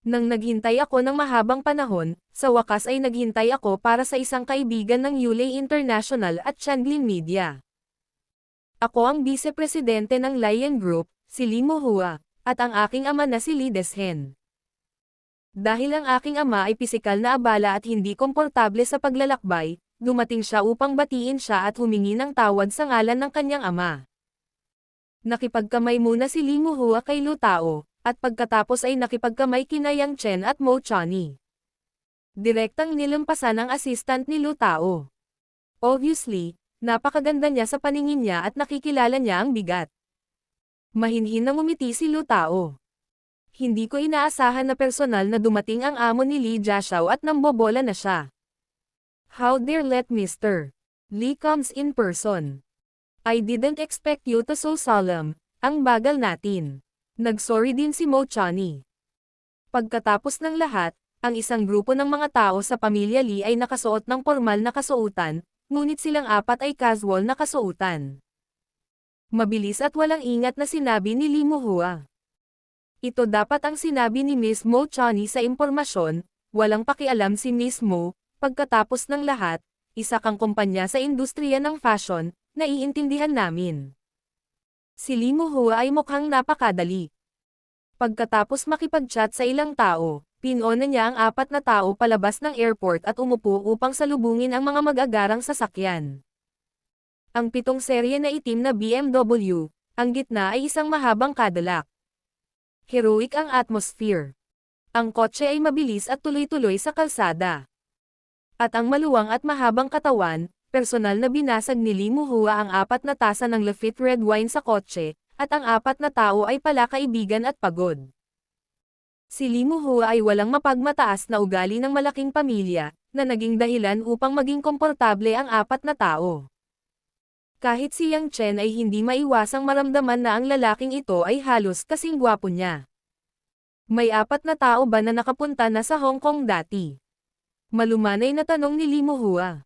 Nang naghintay ako ng mahabang panahon, sa wakas ay naghintay ako para sa isang kaibigan ng Yulei International at Changlin Media. Ako ang vice-presidente ng Lion Group, si Li Mohua, at ang aking ama na si Li Deshen. Dahil ang aking ama ay pisikal na abala at hindi komportable sa paglalakbay, dumating siya upang batiin siya at humingi ng tawad sa ngalan ng kanyang ama. Nakipagkamay muna si Li Mohua kay Lu Tao, at pagkatapos ay nakipagkamay kina Yang Chen at Mo Chani. Direktang nilampasan ang assistant ni Lu Tao. Obviously, napakaganda niya sa paningin niya at nakikilala niya ang bigat. Mahinhin na ngumiti si Lu Tao. Hindi ko inaasahan na personal na dumating ang amo ni Li Jiaxiao at nambobola na siya. How dare let Mr. Li comes in person. I didn't expect you to so solemn, ang bagal natin. Nagsorry din si Mo Chani. Pagkatapos ng lahat, ang isang grupo ng mga tao sa pamilya Li ay nakasuot ng formal na kasuotan, ngunit silang 4 ay casual na kasuotan. Mabilis at walang ingat na sinabi ni Li Mohua. Ito dapat ang sinabi ni Miss Mo Chani sa impormasyon, walang pakialam si Miss Mo, pagkatapos ng lahat, isa kang kumpanya sa industriya ng fashion, naiintindihan namin. Si Li Mohua ay mukhang napakadali. Pagkatapos makipag-chat sa ilang tao, Pinuna niya ang 4 na tao palabas ng airport at umupo upang salubungin ang mga mag-agarang sasakyan. Ang 7 serye na itim na BMW, ang gitna ay isang mahabang Cadillac. Heroic ang atmosphere. Ang kotse ay mabilis at tuloy-tuloy sa kalsada. At ang maluwang at mahabang katawan, personal na binasag ni Lee Muhua ang 4 na tasa ng Lafite red wine sa kotse, at ang 4 na tao ay palakaibigan at pagod. Si Lee Muhua ay walang mapagmataas na ugali ng malaking pamilya, na naging dahilan upang maging komportable ang 4 na tao. Kahit si Yang Chen ay hindi maiwasang maramdaman na ang lalaking ito ay halos kasing gwapo niya. May 4 na tao ba na nakapunta na sa Hong Kong dati? Malumanay na tanong ni Lee Muhua.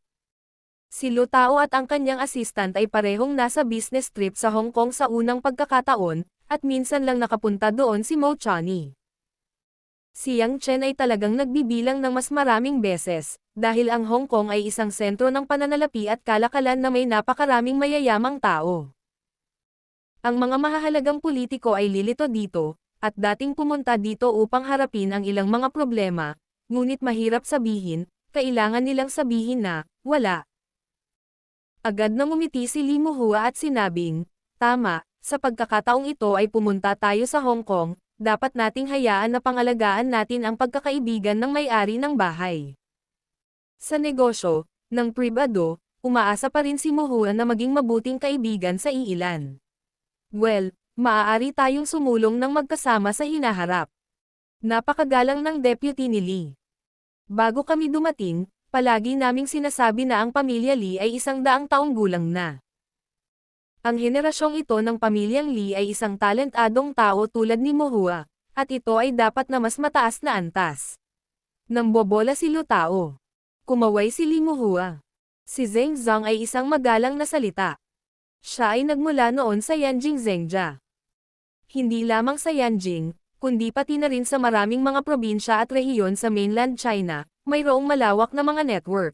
Si Lu Tao at ang kanyang assistant ay parehong nasa business trip sa Hong Kong sa unang pagkakataon, at minsan lang nakapunta doon si Mo Chani. Si Yang Chen ay talagang nagbibilang ng mas maraming beses, dahil ang Hong Kong ay isang sentro ng pananalapi at kalakalan na may napakaraming mayayamang tao. Ang mga mahahalagang politiko ay lilito dito, at dating pumunta dito upang harapin ang ilang mga problema, ngunit mahirap sabihin, kailangan nilang sabihin na, wala. Agad na ngumiti si Lee Muhua at sinabing, tama, sa pagkakataong ito ay pumunta tayo sa Hong Kong, dapat nating hayaan na pangalagaan natin ang pagkakaibigan ng may-ari ng bahay. Sa negosyo, ng pribado, umaasa pa rin si Muhua na maging mabuting kaibigan sa iilan. Well, maaari tayong sumulong ng magkasama sa hinaharap. Napakagalang ng deputy ni Lee. Bago kami dumating, palagi naming sinasabi na ang pamilya Lee ay 100 taong gulang na. Ang henerasyong ito ng pamilyang Lee ay isang talentadong tao tulad ni Muhua, at ito ay dapat na mas mataas na antas. Nambobola si Lu Tao. Kumaway si Lee Muhua. Si Zheng Zhang ay isang magalang na salita. Siya ay nagmula noon sa Yanjing Zhengzhou. Hindi lamang sa Yanjing, kundi pati na rin sa maraming mga probinsya at rehiyon sa mainland China, mayroong malawak na mga network.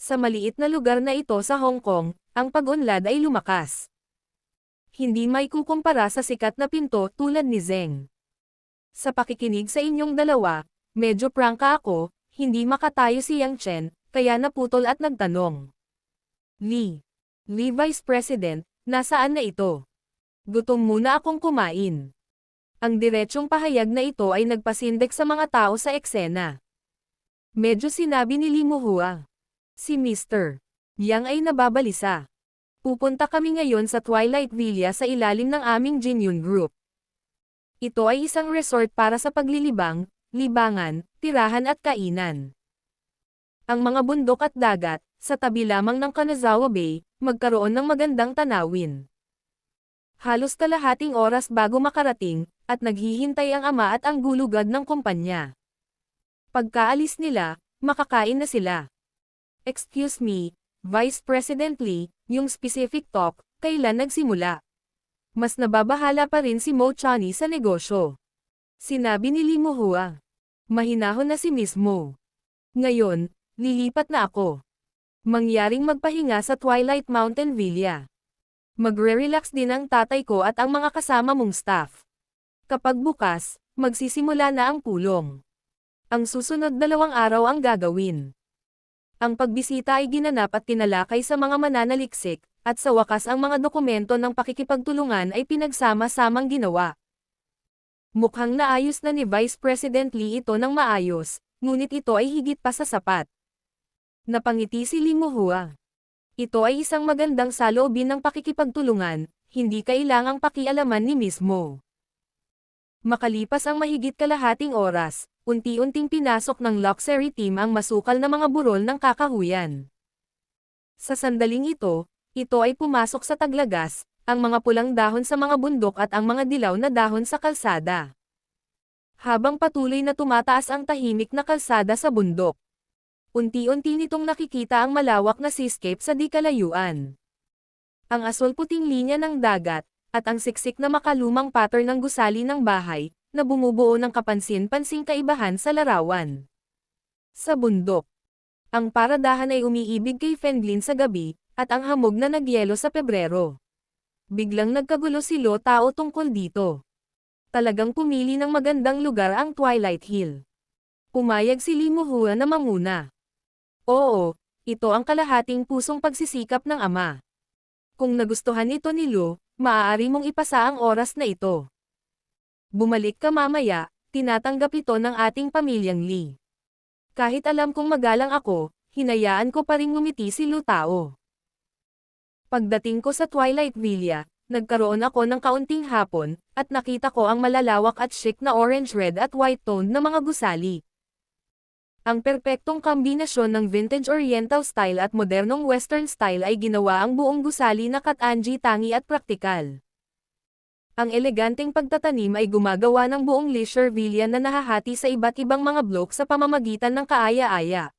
Sa maliit na lugar na ito sa Hong Kong, ang pag-unlad ay lumakas. Hindi may kukumpara sa sikat na pinto tulad ni Zheng. Sa pakikinig sa inyong dalawa, medyo prangka ako, hindi makatayo si Yang Chen, kaya naputol at nagtanong. Lee Vice President, nasaan na ito? Gutom muna akong kumain. Ang diretsyong pahayag na ito ay nagpasindak sa mga tao sa eksena. Medyo sinabi ni Lee Muhua. Si Mr. Yang ay nababalisa. Pupunta kami ngayon sa Twilight Villa sa ilalim ng aming Jinyun Group. Ito ay isang resort para sa paglilibang, libangan, tirahan at kainan. Ang mga bundok at dagat, sa tabi lamang ng Kanazawa Bay, magkaroon ng magandang tanawin. Halos kalahating oras bago makarating, at naghihintay ang ama at ang gulugad ng kumpanya. Pagkaalis nila, makakain na sila. Excuse me, Vice President Lee, yung specific talk, kailan nagsimula? Mas nababahala pa rin si Mo Chani sa negosyo. Sinabi ni Lee Muhua. Mahinahon na si Miss Mo. Ngayon, lilipat na ako. Mangyaring magpahinga sa Twilight Mountain Villa. Magre-relax din ang tatay ko at ang mga kasama mong staff. Kapag bukas, magsisimula na ang pulong. Ang susunod 2 araw ang gagawin. Ang pagbisita ay ginanap at tinalakay sa mga mananaliksik, at sa wakas ang mga dokumento ng pakikipagtulungan ay pinagsama-samang ginawa. Mukhang naayos na ni Vice President Lee ito ng maayos, ngunit ito ay higit pa sa sapat. Napangiti si Lee Muhua. Ito ay isang magandang saloobin ng pakikipagtulungan, hindi kailangang pakialaman ni Miss Mo. Makalipas ang mahigit kalahating oras, unti-unting pinasok ng luxury team ang masukal na mga burol ng kakahuyan. Sa sandaling ito ay pumasok sa taglagas, ang mga pulang dahon sa mga bundok at ang mga dilaw na dahon sa kalsada. Habang patuloy na tumataas ang tahimik na kalsada sa bundok, unti-unti nitong nakikita ang malawak na seascape sa di kalayuan. Ang asul-puting linya ng dagat, at ang siksik na makalumang pattern ng gusali ng bahay, na bumubuo ng kapansin-pansing kaibahan sa larawan. Sa bundok, ang paradahan ay umiibig kay Fenglin sa gabi, at ang hamog na nagyelo sa Pebrero. Biglang nagkagulo si Lu Tao tungkol dito. Talagang pumili ng magandang lugar ang Twilight Hill. Pumayag si Lee Muhua na manguna. Oo, ito ang kalahating pusong pagsisikap ng ama. Kung nagustuhan ito ni Lu, maaari mong ipasa ang oras na ito. Bumalik ka mamaya, tinatanggap ito ng ating pamilyang Lee. Kahit alam kong magalang ako, hinayaan ko pa ring ngumiti si Lu Tao. Pagdating ko sa Twilight Villa, nagkaroon ako ng kaunting hapon, at nakita ko ang malalawak at chic na orange red at white tone na mga gusali. Ang perpektong kombinasyon ng vintage oriental style at modernong western style ay ginawa ang buong gusali na katangi tangi at praktikal. Ang eleganteng pagtatanim ay gumagawa ng buong leisure villa na nahahati sa iba't ibang mga blok sa pamamagitan ng kaaya-aya.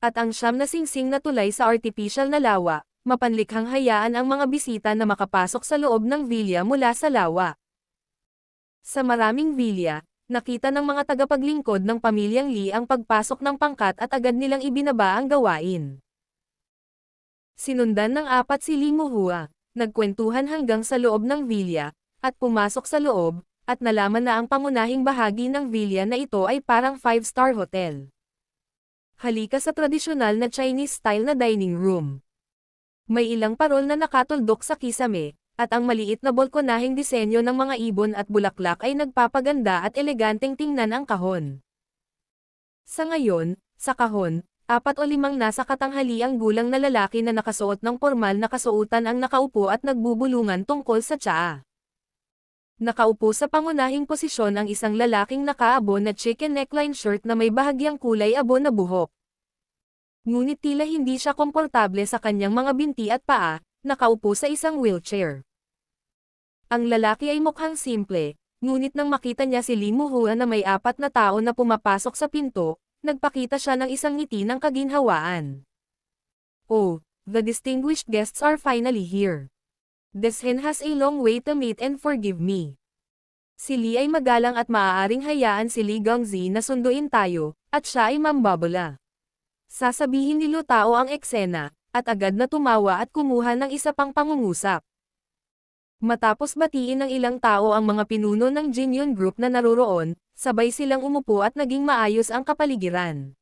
At ang siyam na singsing na tulay sa artificial na lawa, mapanlikhang hayaan ang mga bisita na makapasok sa loob ng villa mula sa lawa. Sa maraming villa, nakita ng mga tagapaglingkod ng pamilyang Lee ang pagpasok ng pangkat at agad nilang ibinaba ang gawain. Sinundan ng apat si Lee Muhua, nagkwentuhan hanggang sa loob ng villa, at pumasok sa loob, at nalaman na ang pangunahing bahagi ng villa na ito ay parang 5-star hotel. Halika sa tradisyonal na Chinese style na dining room. May ilang parol na nakatuldok sa kisame, at ang maliit na balkonaheng disenyo ng mga ibon at bulaklak ay nagpapaganda at eleganteng tingnan ang kahon. Sa ngayon, sa kahon, 4 o 5 nasa katanghaliang gulang na lalaki na nakasuot ng pormal na kasuotan ang nakaupo at nagbubulungan tungkol sa tsaa. Nakaupo sa pangunahing posisyon ang isang lalaking nakaabo na chicken neckline shirt na may bahagyang kulay abo na buhok. Ngunit tila hindi siya komportable sa kanyang mga binti at paa, nakaupo sa isang wheelchair. Ang lalaki ay mukhang simple, ngunit nang makita niya si Lee Muhua na may 4 na tao na pumapasok sa pinto, nagpakita siya ng isang ngiti ng kaginhawaan. Oh, the distinguished guests are finally here. Deshen has a long way to meet and forgive me. Si Lee ay magalang at maaaring hayaan si Lee Gongzi na sunduin tayo, at siya ay mambabola. Sasabihin ni Lu Tao ang eksena, at agad na tumawa at kumuha ng isa pang pangungusap. Matapos batiin ng ilang tao ang mga pinuno ng Jinyun Group na naroroon, sabay silang umupo at naging maayos ang kapaligiran.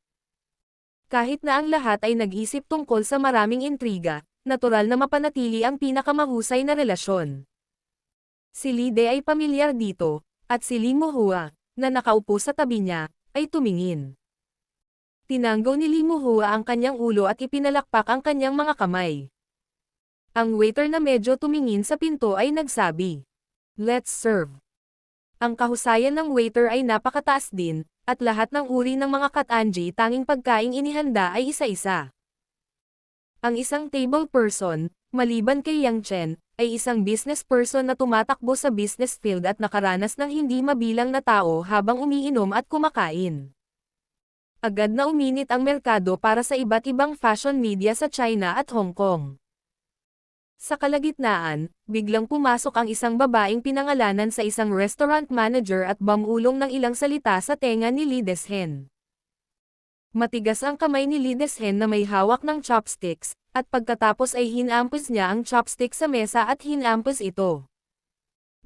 Kahit na ang lahat ay nag-isip tungkol sa maraming intriga, natural na mapanatili ang pinakamahusay na relasyon. Si Lee De ay pamilyar dito, at si Lee Muhua, na nakaupo sa tabi niya, ay tumingin. Tinanggaw ni Lee Muhua ang kanyang ulo at ipinalakpak ang kanyang mga kamay. Ang waiter na medyo tumingin sa pinto ay nagsabi, "Let's serve." Ang kahusayan ng waiter ay napakataas din, at lahat ng uri ng mga katangi tanging pagkaing inihanda ay isa-isa. Ang isang table person, maliban kay Yang Chen, ay isang business person na tumatakbo sa business field at nakaranas ng hindi mabilang na tao habang umiinom at kumakain. Agad na uminit ang merkado para sa iba't ibang fashion media sa China at Hong Kong. Sa kalagitnaan, biglang pumasok ang isang babaeng pinangalanan sa isang restaurant manager at bamulong ng ilang salita sa tenga ni Lee Deshen. Matigas ang kamay ni Lee Deshen na may hawak ng chopsticks, at pagkatapos ay hinampos niya ang chopstick sa mesa at hinampos ito.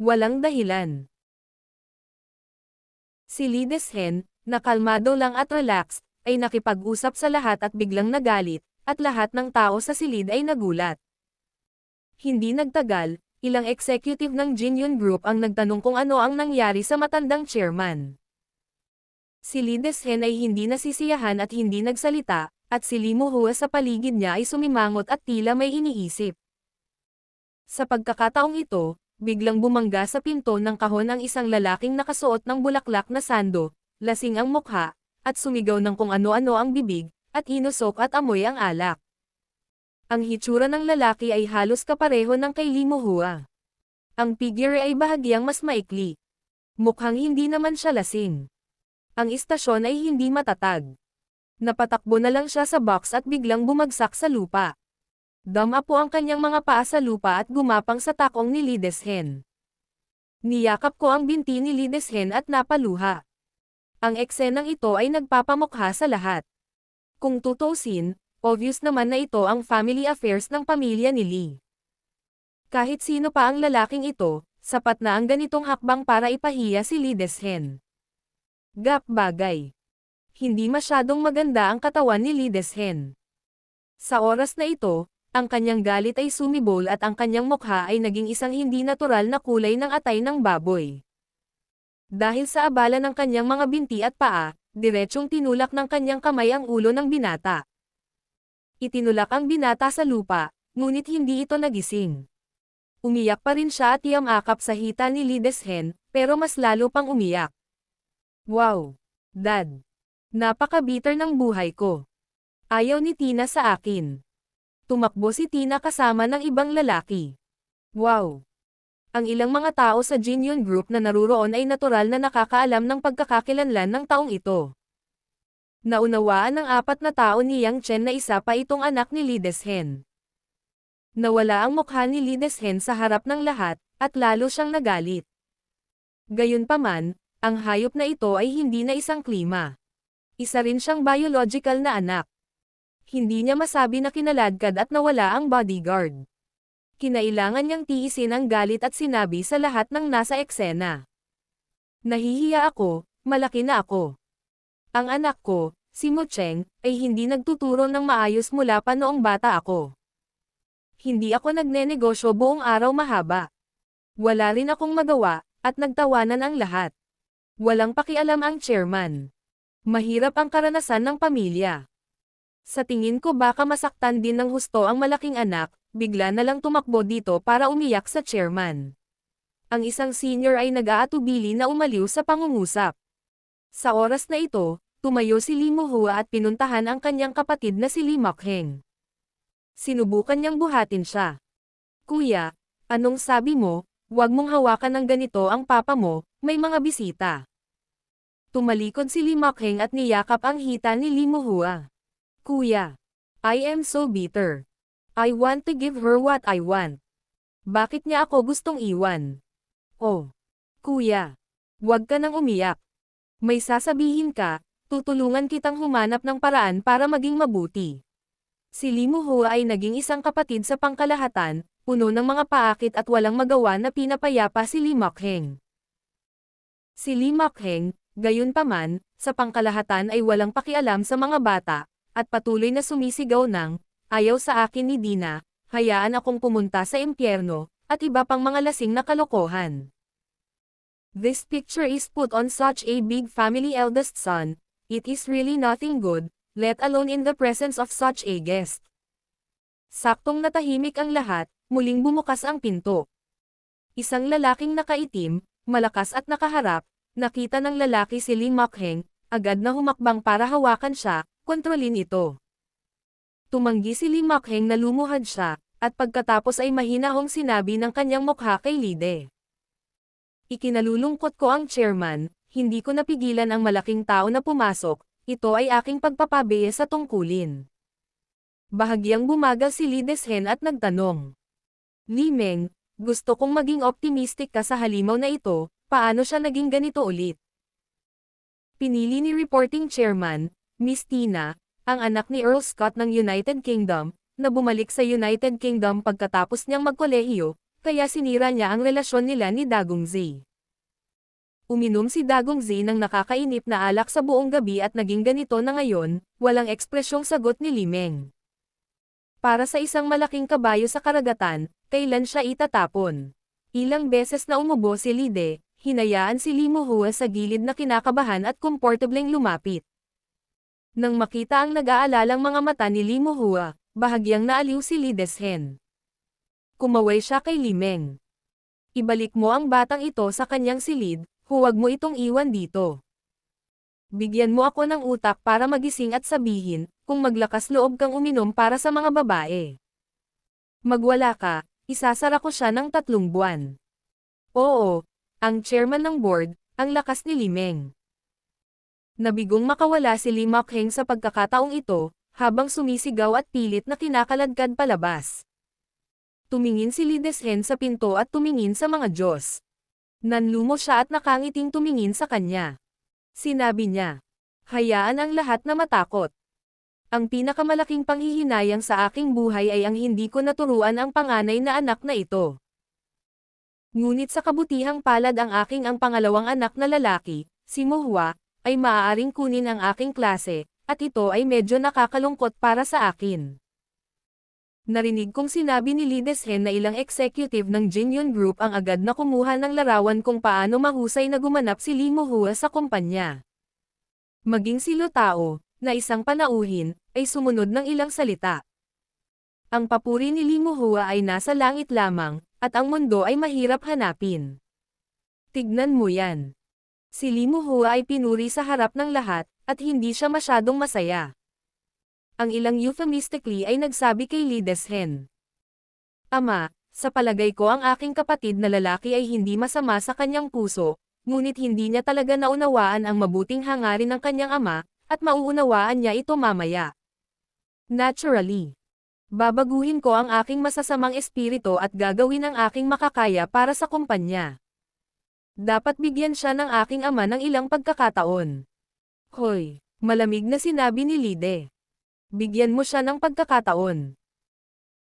Walang dahilan. Si Lee Deshen, na kalmado lang at relaxed, ay nakipag-usap sa lahat at biglang nagalit, at lahat ng tao sa silid ay nagulat. Hindi nagtagal, ilang executive ng Jinyun Group ang nagtanong kung ano ang nangyari sa matandang chairman. Si Lee Deshen ay hindi nasisiyahan at hindi nagsalita, at si Lee Muhua sa paligid niya ay sumimangot at tila may iniisip. Sa pagkakataong ito, biglang bumangga sa pinto ng kahon ang isang lalaking nakasuot ng bulaklak na sando, lasing ang mukha, at sumigaw ng kung ano-ano ang bibig, at inusok at amoy ang alak. Ang hitsura ng lalaki ay halos kapareho ng kay Lee Muhua. Ang figure ay bahagyang mas maikli. Mukhang hindi naman siya lasing. Ang istasyon ay hindi matatag. Napatakbo na lang siya sa box at biglang bumagsak sa lupa. Dama po ang kanyang mga paa sa lupa at gumapang sa takong ni Lee Deshen. Niyakap ko ang binti ni Lee Deshen at napaluha. Ang eksenang ito ay nagpapamukha sa lahat. Kung tutusin, obvious naman na ito ang family affairs ng pamilya ni Lee. Kahit sino pa ang lalaking ito, Sapat na ang ganitong hakbang para ipahiya si Lideshen. Gap bagay. Hindi masyadong maganda ang katawan ni Lideshen. Sa oras na ito, ang kanyang galit ay sumibol at ang kanyang mukha ay naging isang hindi natural na kulay ng atay ng baboy. Dahil sa abala ng kanyang mga binti at paa, diretsyong tinulak ng kanyang kamay ang ulo ng binata. Itinulak ang binata sa lupa, ngunit hindi ito nagising. Umiyak pa rin siya at yamakap sa hita ni Lideshen, pero mas lalo pang umiyak. Wow! Dad! Napaka-bitter ng buhay ko. Ayaw ni Tina sa akin. Tumakbo si Tina kasama ng ibang lalaki. Wow! Ang ilang mga tao sa Jinyon Group na naruroon ay natural na nakakaalam ng pagkakakilanlan ng taong ito. Naunawaan ng 4 na tao ni Yang Chen na isa pa itong anak ni Lideshen. Nawala ang mukha ni Lideshen sa harap ng lahat, at lalo siyang nagalit. Gayunpaman, ang hayop na ito ay hindi na isang klima. Isa rin siyang biological na anak. Hindi niya masabi na kinaladkad at nawala ang bodyguard. Kinailangan niyang tiisin ang galit at sinabi sa lahat ng nasa eksena. Nahihiya ako, malaki na ako. Ang anak ko, si Mo Cheng, ay hindi nagtuturo ng maayos mula pa noong bata ako. Hindi ako nagnenegosyo buong araw mahaba. Wala rin akong magawa, at nagtawanan ang lahat. Walang pakialam ang chairman. Mahirap ang karanasan ng pamilya. Sa tingin ko baka masaktan din ng husto ang malaking anak, bigla na lang tumakbo dito para umiyak sa chairman. Ang isang senior ay nag-aatubili na umaliw sa pangungusap. Sa oras na ito, tumayo si Li Muhua at pinuntahan ang kanyang kapatid na si Li Mokheng. Sinubukan niyang buhatin siya. Kuya, anong sabi mo, huwag mong hawakan ng ganito ang papa mo, may mga bisita. Tumalikod si Li Mokheng at niyakap ang hita ni Li Muhua. Kuya, I am so bitter. I want to give her what I want. Bakit niya ako gustong iwan? Oh, kuya, huwag ka nang umiyak. May sasabihin ka, tutulungan kitang humanap ng paraan para maging mabuti. Si Li Muhua ay naging isang kapatid sa pangkalahatan, puno ng mga paakit at walang magawa na pinapayapa si Li Mokheng. Si Li Mokheng, gayunpaman, sa pangkalahatan ay walang pakialam sa mga bata, at patuloy na sumisigaw ng, ayaw sa akin ni Dina, hayaan akong pumunta sa impyerno, at iba pang mga lasing na kalokohan. This picture is put on such a big family eldest son, it is really nothing good, let alone in the presence of such a guest. Saktong natahimik ang lahat, muling bumukas ang pinto. Isang lalaking nakaitim, malakas at nakaharap, nakita ng lalaki si Li Mokheng, agad na humakbang para hawakan siya, kontrolin ito. Tumanggi si Li Mokheng na lumuhad siya, at pagkatapos ay mahinahong sinabi ng kanyang mukha kay Lide. Ikinalulungkot ko ang chairman, hindi ko napigilan ang malaking tao na pumasok, ito ay aking pagpapabiye sa tungkulin. Bahagyang bumagal si Lideshen at nagtanong. Li Meng, gusto kong maging optimistic ka sa halimaw na ito, paano siya naging ganito ulit? Pinili ni reporting chairman, Miss Tina, ang anak ni Earl Scott ng United Kingdom, na bumalik sa United Kingdom pagkatapos niyang magkolehiyo, kaya sinira niya ang relasyon nila ni Dagongzi. Uminom si Dagongzi ng nakakainip na alak sa buong gabi at naging ganito na ngayon, walang ekspresyong sagot ni Li Meng. Para sa isang malaking kabayo sa karagatan, kailan siya itatapon? Ilang beses na umubo si Lide, hinayaan si Li Muhua sa gilid na kinakabahan at komportableng lumapit. Nang makita ang nag-aalalang mga mata ni Li Muhua, bahagyang naaliw si Lideshen. Kumaway siya kay Li Meng. Ibalik mo ang batang ito sa kanyang silid, huwag mo itong iwan dito. Bigyan mo ako ng utak para magising at sabihin, kung maglakas loob kang uminom para sa mga babae. Magwala ka, isasara ko siya ng 3 buwan. Oo, ang chairman ng board, ang lakas ni Li Meng. Nabigong makawala si Li Mokheng sa pagkakataong ito, habang sumisigaw at pilit na kinakaladkad palabas. Tumingin si Lideshen sa pinto at tumingin sa mga Diyos. Nanlumo siya at nakangiting tumingin sa kanya. Sinabi niya, hayaan ang lahat na matakot. Ang pinakamalaking panghihinayang sa aking buhay ay ang hindi ko naturuan ang panganay na anak na ito. Ngunit sa kabutihang palad ang pangalawang anak na lalaki, si Mohua, ay maaaring kunin ang aking klase, at ito ay medyo nakakalungkot para sa akin. Narinig kong sinabi ni Lee Deshen na ilang executive ng Jinyun Group ang agad na kumuha ng larawan kung paano mahusay na gumanap si Lee Mohua sa kumpanya. Maging si Lo Tao, na isang panauhin, ay sumunod ng ilang salita. Ang papuri ni Lee Mohua ay nasa langit lamang, at ang mundo ay mahirap hanapin. Tignan mo yan. Si Lee Mohua ay pinuri sa harap ng lahat, at hindi siya masyadong masaya. Ang ilang euphemistically ay nagsabi kay Lee Deshen. Ama, sa palagay ko ang aking kapatid na lalaki ay hindi masama sa kanyang puso, ngunit hindi niya talaga naunawaan ang mabuting hangarin ng kanyang ama, at mauunawaan niya ito mamaya. Naturally. Babaguhin ko ang aking masasamang espiritu at gagawin ang aking makakaya para sa kumpanya. Dapat bigyan siya ng aking ama ng ilang pagkakataon. Hoy, malamig na sinabi ni Lide. Bigyan mo siya ng pagkakataon.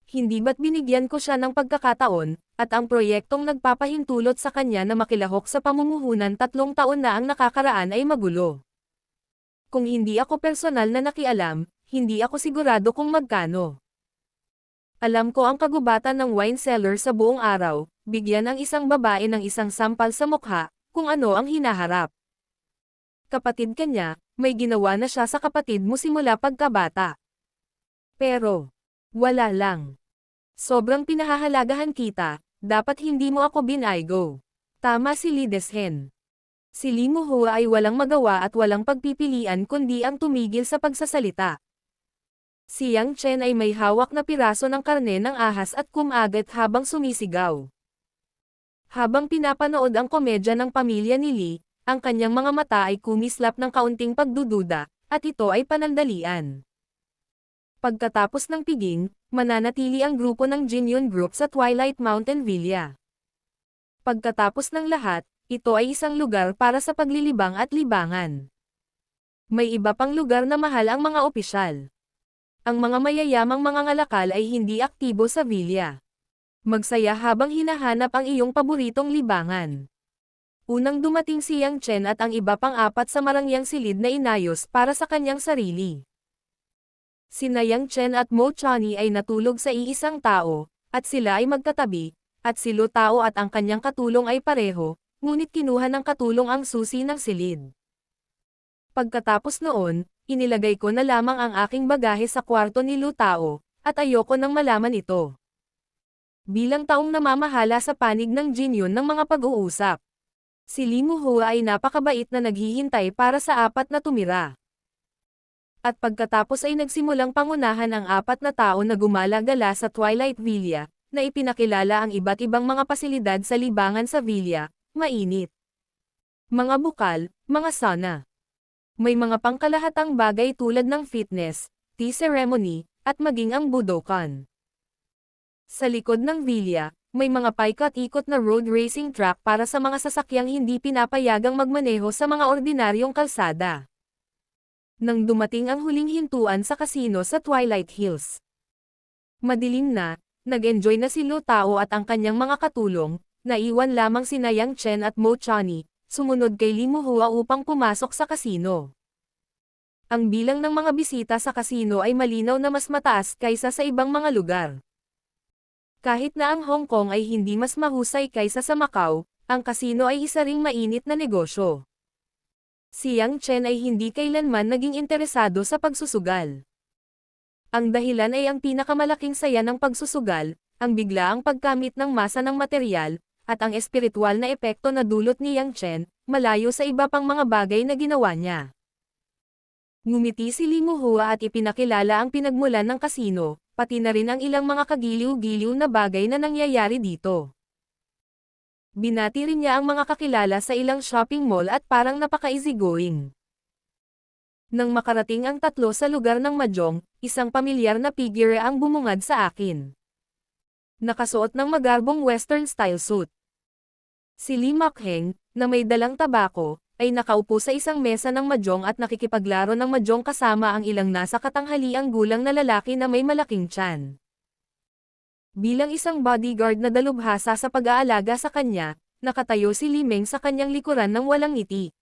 Hindi ba't binigyan ko siya ng pagkakataon, at ang proyektong nagpapahintulot sa kanya na makilahok sa pamumuhunan 3 taon na ang nakakaraan ay magulo. Kung hindi ako personal na nakialam, hindi ako sigurado kung magkano. Alam ko ang kagubatan ng wine cellar sa buong araw, bigyan ang isang babae ng isang sampal sa mukha, kung ano ang hinaharap. Kapatid ka niya, may ginawa na siya sa kapatid mo simula pagkabata. Pero, wala lang. Sobrang pinahahalagahan kita, dapat hindi mo ako binaygo. Tama si Lee Deshen. Si Lee Mohua ay walang magawa at walang pagpipilian kundi ang tumigil sa pagsasalita. Si Yang Chen ay may hawak na piraso ng karne ng ahas at kumagat habang sumisigaw. Habang pinapanood ang komedya ng pamilya ni Lee, ang kanyang mga mata ay kumislap ng kaunting pagdududa, at ito ay panandalian. Pagkatapos ng piging, mananatili ang grupo ng Jinyun Group sa Twilight Mountain Villa. Pagkatapos ng lahat, ito ay isang lugar para sa paglilibang at libangan. May iba pang lugar na mahal ang mga opisyal. Ang mga mayayamang mga ngalakal ay hindi aktibo sa villa. Magsaya habang hinahanap ang iyong paboritong libangan. Unang dumating si Yang Chen at ang iba pang 4 sa marangyang silid na inayos para sa kanyang sarili. Sina Yang Chen at Mo Chani ay natulog sa iisang tao, at sila ay magkatabi, at si Lo Tao at ang kanyang katulong ay pareho, ngunit kinuha ng katulong ang susi ng silid. Pagkatapos noon, inilagay ko na lamang ang aking bagahe sa kwarto ni Lo Tao, at ayoko nang malaman ito. Bilang taong namamahala sa panig ng Jinyun ng mga pag-uusap, si Lee Mohua ay napakabait na naghihintay para sa 4 na tumira. At pagkatapos ay nagsimulang pangunahan ang 4 na tao na gumala-gala sa Twilight Villa, na ipinakilala ang iba't ibang mga pasilidad sa libangan sa villa, mainit. Mga bukal, mga sauna. May mga pangkalahatang bagay tulad ng fitness, tea ceremony, at maging ang Budokan. Sa likod ng villa, may mga paikot-ikot na road racing track para sa mga sasakyang hindi pinapayagang magmaneho sa mga ordinaryong kalsada. Nang dumating ang huling hintuan sa kasino sa Twilight Hills. Madilim na, nag-enjoy na si Lo Tao at ang kanyang mga katulong, naiwan lamang sina Yang Chen at Mo Chani, sumunod kay Lee Mohua upang pumasok sa kasino. Ang bilang ng mga bisita sa kasino ay malinaw na mas mataas kaysa sa ibang mga lugar. Kahit na ang Hong Kong ay hindi mas mahusay kaysa sa Macau, ang kasino ay isa ring mainit na negosyo. Si Yang Chen ay hindi kailanman naging interesado sa pagsusugal. Ang dahilan ay ang pinakamalaking saya ng pagsusugal, ang biglaang pagkamit ng masa ng material, at ang espiritual na epekto na dulot ni Yang Chen, malayo sa iba pang mga bagay na ginawa niya. Ngumiti si Lee Mohua at ipinakilala ang pinagmulan ng kasino, pati na rin ang ilang mga kagiliw-giliw na bagay na nangyayari dito. Binati rin niya ang mga kakilala sa ilang shopping mall at parang napaka-easygoing. Nang makarating ang 3 sa lugar ng Mahjong, isang pamilyar na figure ang bumungad sa akin. Nakasuot ng magarbong western-style suit. Si Lee Makheng, na may dalang tabako, ay nakaupo sa isang mesa ng Mahjong at nakikipaglaro ng Mahjong kasama ang ilang nasa katanghaliang gulang na lalaki na may malaking tiyan. Bilang isang bodyguard na dalubhasa sa pag-aalaga sa kanya, nakatayo si Li Meng sa kanyang likuran ng walang ngiti.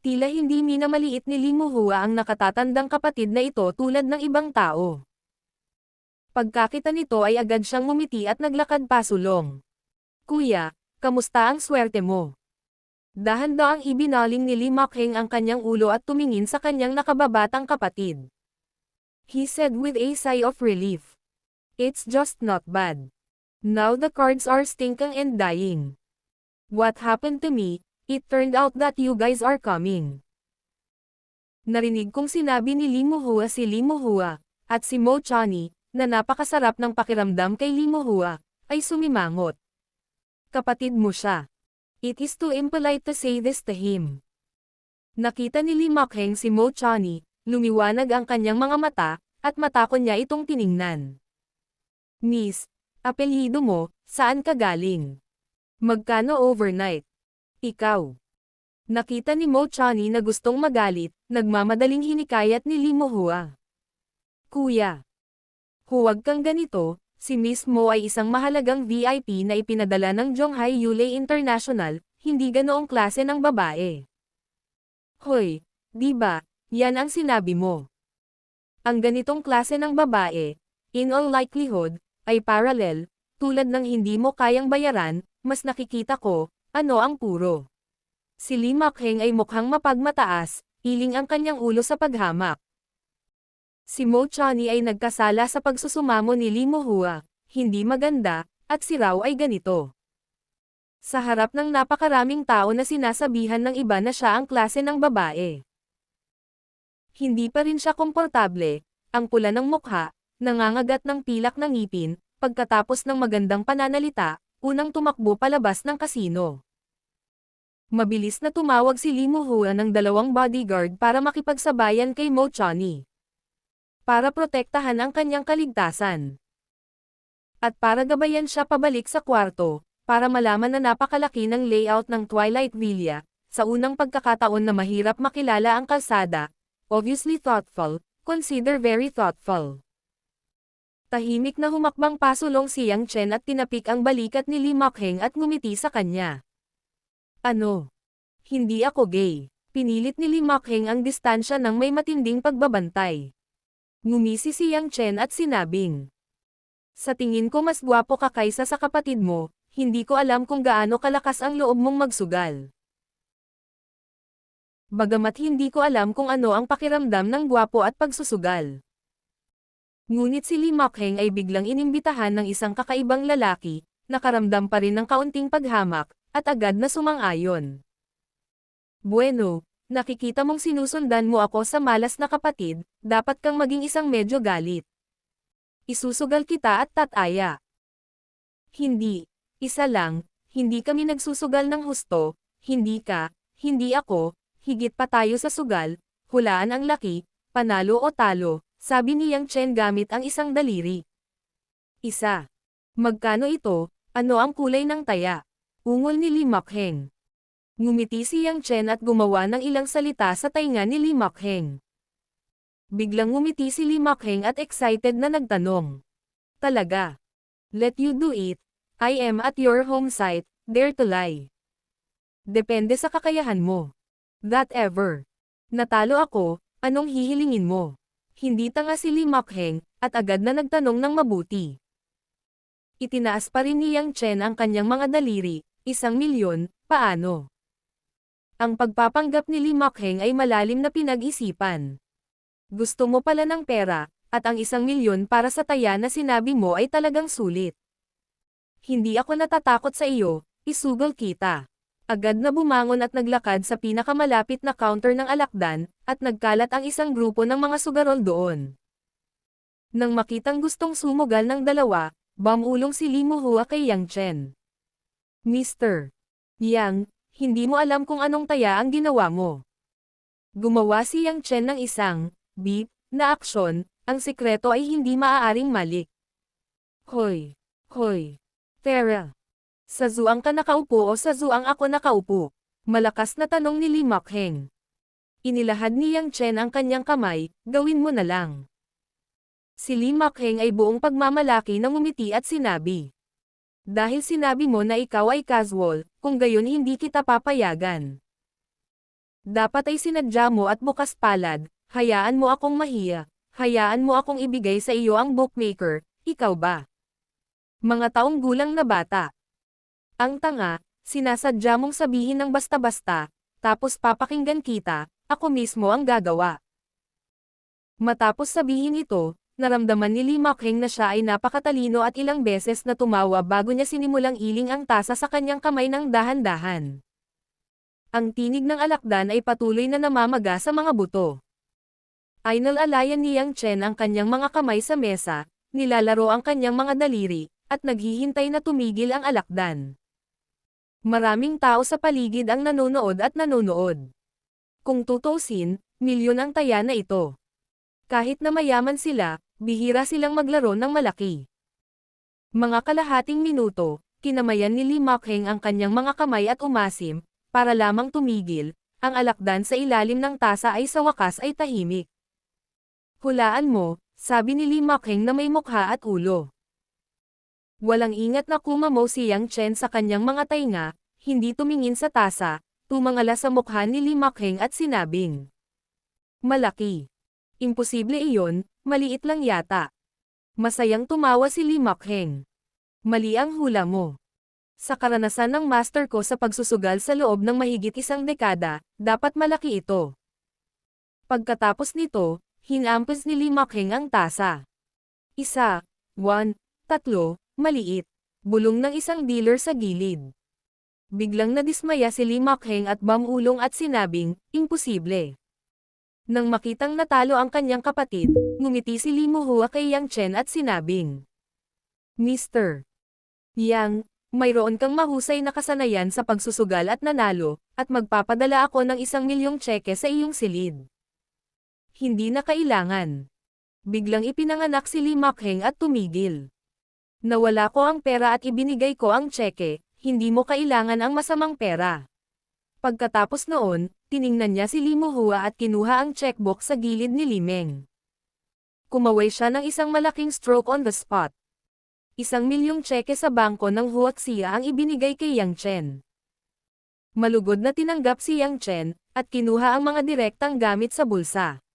Tila hindi minamaliit ni Li Muhua ang nakatatandang kapatid na ito tulad ng ibang tao. Pagkakita nito ay agad siyang ngumiti at naglakad pasulong. Kuya, kamusta ang swerte mo? Dahan-daang ibinaling ni Li Makheng ang kanyang ulo at tumingin sa kanyang nakababatang kapatid. He said with a sigh of relief. It's just not bad. Now the cards are stinking and dying. What happened to me? It turned out that you guys are coming. Narinig kong sinabi ni Li Muhua si Li Muhua, at si Mo Chani, na napakasarap ng pakiramdam kay Li Muhua, ay sumimangot. Kapatid mo siya. It is too impolite to say this to him. Nakita ni Li Makheng si Mo Chani, lumiwanag ang kanyang mga mata, at matakon niya itong tiningnan. Miss, apelyido mo, saan ka galing? Magkano overnight? Ikaw. Nakita ni Mo Chani na gustong magalit, nagmamadaling hinikayat ni Li Muhua. Kuya. Huwag kang ganito, si Miss Mo ay isang mahalagang VIP na ipinadala ng Zhonghai Yulei International, hindi ganoong klase ng babae. Hoy, di ba, yan ang sinabi mo. Ang ganitong klase ng babae, in all likelihood, ay parallel, tulad ng hindi mo kayang bayaran, mas nakikita ko, ano ang puro. Si Li Makheng ay mukhang mapagmataas, iling ang kanyang ulo sa paghamak. Si Mo Chani ay nagkasala sa pagsusumamo ni Li Muhua, hindi maganda, at si Rao ay ganito. Sa harap ng napakaraming tao na sinasabihan ng iba na siya ang klase ng babae. Hindi pa rin siya komportable, ang pula ng mukha, nangangagat ng pilak ng ngipin, pagkatapos ng magandang pananalita, unang tumakbo palabas ng kasino. Mabilis na tumawag si Li Muhua ng 2 bodyguard para makipagsabayan kay Mo Chani. Para protektahan ang kanyang kaligtasan. At para gabayan siya pabalik sa kwarto, para malaman na napakalaki ng layout ng Twilight Villa, sa unang pagkakataon na mahirap makilala ang kalsada, obviously thoughtful, consider very thoughtful. Tahimik na humakbang pasulong si Yang Chen at tinapik ang balikat ni Li Makheng at ngumiti sa kanya. Ano? Hindi ako gay. Pinilit ni Li Makheng ang distansya ng may matinding pagbabantay. Ngumisi si Yang Chen at sinabing, sa tingin ko mas gwapo ka kaysa sa kapatid mo, hindi ko alam kung gaano kalakas ang loob mong magsugal. Bagamat hindi ko alam kung ano ang pakiramdam ng gwapo at pagsusugal. Ngunit si Li Makheng ay biglang inimbitahan ng isang kakaibang lalaki, nakaramdam pa rin ng kaunting paghamak, at agad na sumang-ayon. Bueno. Nakikita mong sinusundan mo ako sa malas na kapatid, dapat kang maging isang medyo galit. Isusugal kita at tataya. Hindi. Isa lang, hindi kami nagsusugal ng husto, hindi ka, hindi ako, higit pa tayo sa sugal, hulaan ang laki, panalo o talo, sabi ni Yang Chen gamit ang isang daliri. Isa. Magkano ito, ano ang kulay ng taya? Ungol ni Li Makheng. Ngumiti si Yang Chen at gumawa ng ilang salita sa tainga ni Li Makheng. Biglang ngumiti si Li Makheng at excited na nagtanong. Talaga? Let you do it. I am at your home site, dare to lie. Depende sa kakayahan mo. That ever. Natalo ako, anong hihilingin mo? Hindi tanga si Li Makheng, at agad na nagtanong ng mabuti. Itinaas pa rin ni Yang Chen ang kanyang mga daliri, 1,000,000, paano? Ang pagpapanggap ni Li Makheng ay malalim na pinag-isipan. Gusto mo pala ng pera, at ang 1,000,000 para sa taya na sinabi mo ay talagang sulit. Hindi ako natatakot sa iyo, isugal kita. Agad na bumangon at naglakad sa pinakamalapit na counter ng alakdan, at nagkalat ang isang grupo ng mga sugarol doon. Nang makitang gustong sumugal ng dalawa, bumulong si Li Muhua kay Yang Chen. Mr. Yang, hindi mo alam kung anong taya ang ginawa mo. Gumawa si Yang Chen ng isang, beep, na aksyon, ang sikreto ay hindi maaaring malik. Hoy! Hoy! Tara! Sa zuang ka nakaupo o sa zuang ako nakaupo? Malakas na tanong ni Li Makheng. Inilahad ni Yang Chen ang kanyang kamay, gawin mo na lang. Si Lee Makheng ay buong pagmamalaki na ngumiti at sinabi. Dahil sinabi mo na ikaw ay casual, kung gayon hindi kita papayagan. Dapat ay sinadya mo at bukas palad, hayaan mo akong mahiya, hayaan mo akong ibigay sa iyo ang bookmaker, ikaw ba? Mga taong gulang na bata. Ang tanga, sinasadya mong sabihin ng basta-basta, tapos papakinggan kita, ako mismo ang gagawa. Matapos sabihin ito, naramdaman ni Lee Makheng na siya ay napakatalino at ilang beses na tumawa bago niya sinimulang iling ang tasa sa kanyang kamay ng dahan-dahan. Ang tinig ng alakdan ay patuloy na namamaga sa mga buto. Inalalayan ni Yang Chen ang kanyang mga kamay sa mesa, nilalaro ang kanyang mga daliri, at naghihintay na tumigil ang alakdan. Maraming tao sa paligid ang nanonood at nanonood. Kung tutuusin, milyon ang taya na ito. Kahit na mayaman sila, bihira silang maglaro ng malaki. Mga kalahating minuto, kinamayan ni Lee Makheng ang kanyang mga kamay at umasim, para lamang tumigil, ang alakdan sa ilalim ng tasa ay sa wakas ay tahimik. Hulaan mo, sabi ni Lee Makheng na may mukha at ulo. Walang ingat na kumamaw si Yang Chen sa kanyang mga tainga, hindi tumingin sa tasa, tumangala sa mukha ni Lee Makheng at sinabing. Malaki. Imposible iyon, maliit lang yata. Masayang tumawa si Lee Makheng. Mali ang hula mo. Sa karanasan ng master ko sa pagsusugal sa loob ng mahigit isang dekada, dapat malaki ito. Pagkatapos nito, hinampos ni Lee Makheng ang tasa. 1, 2, 3, maliit. Bulong ng isang dealer sa gilid. Biglang nadismaya si Lee Makheng at bumulong at sinabing, imposible. Nang makitang natalo ang kanyang kapatid, ngumiti si Lee Muhua kay Yang Chen at sinabing, Mr. Yang, mayroon kang mahusay na kasanayan sa pagsusugal at nanalo, at magpapadala ako ng 1,000,000 tseke sa iyong silid. Hindi na kailangan. Biglang ipinanganak si Lee Makheng at tumigil. Nawala ko ang pera at ibinigay ko ang tseke, hindi mo kailangan ang masamang pera. Pagkatapos noon, tiningnan niya si Lee Muhua at kinuha ang checkbook sa gilid ni Lee Meng. Kumaway siya ng isang malaking stroke on the spot. 1,000,000 tseke sa bangko ng Huaxia ang ibinigay kay Yang Chen. Malugod na tinanggap si Yang Chen, at kinuha ang mga direktang gamit sa bulsa.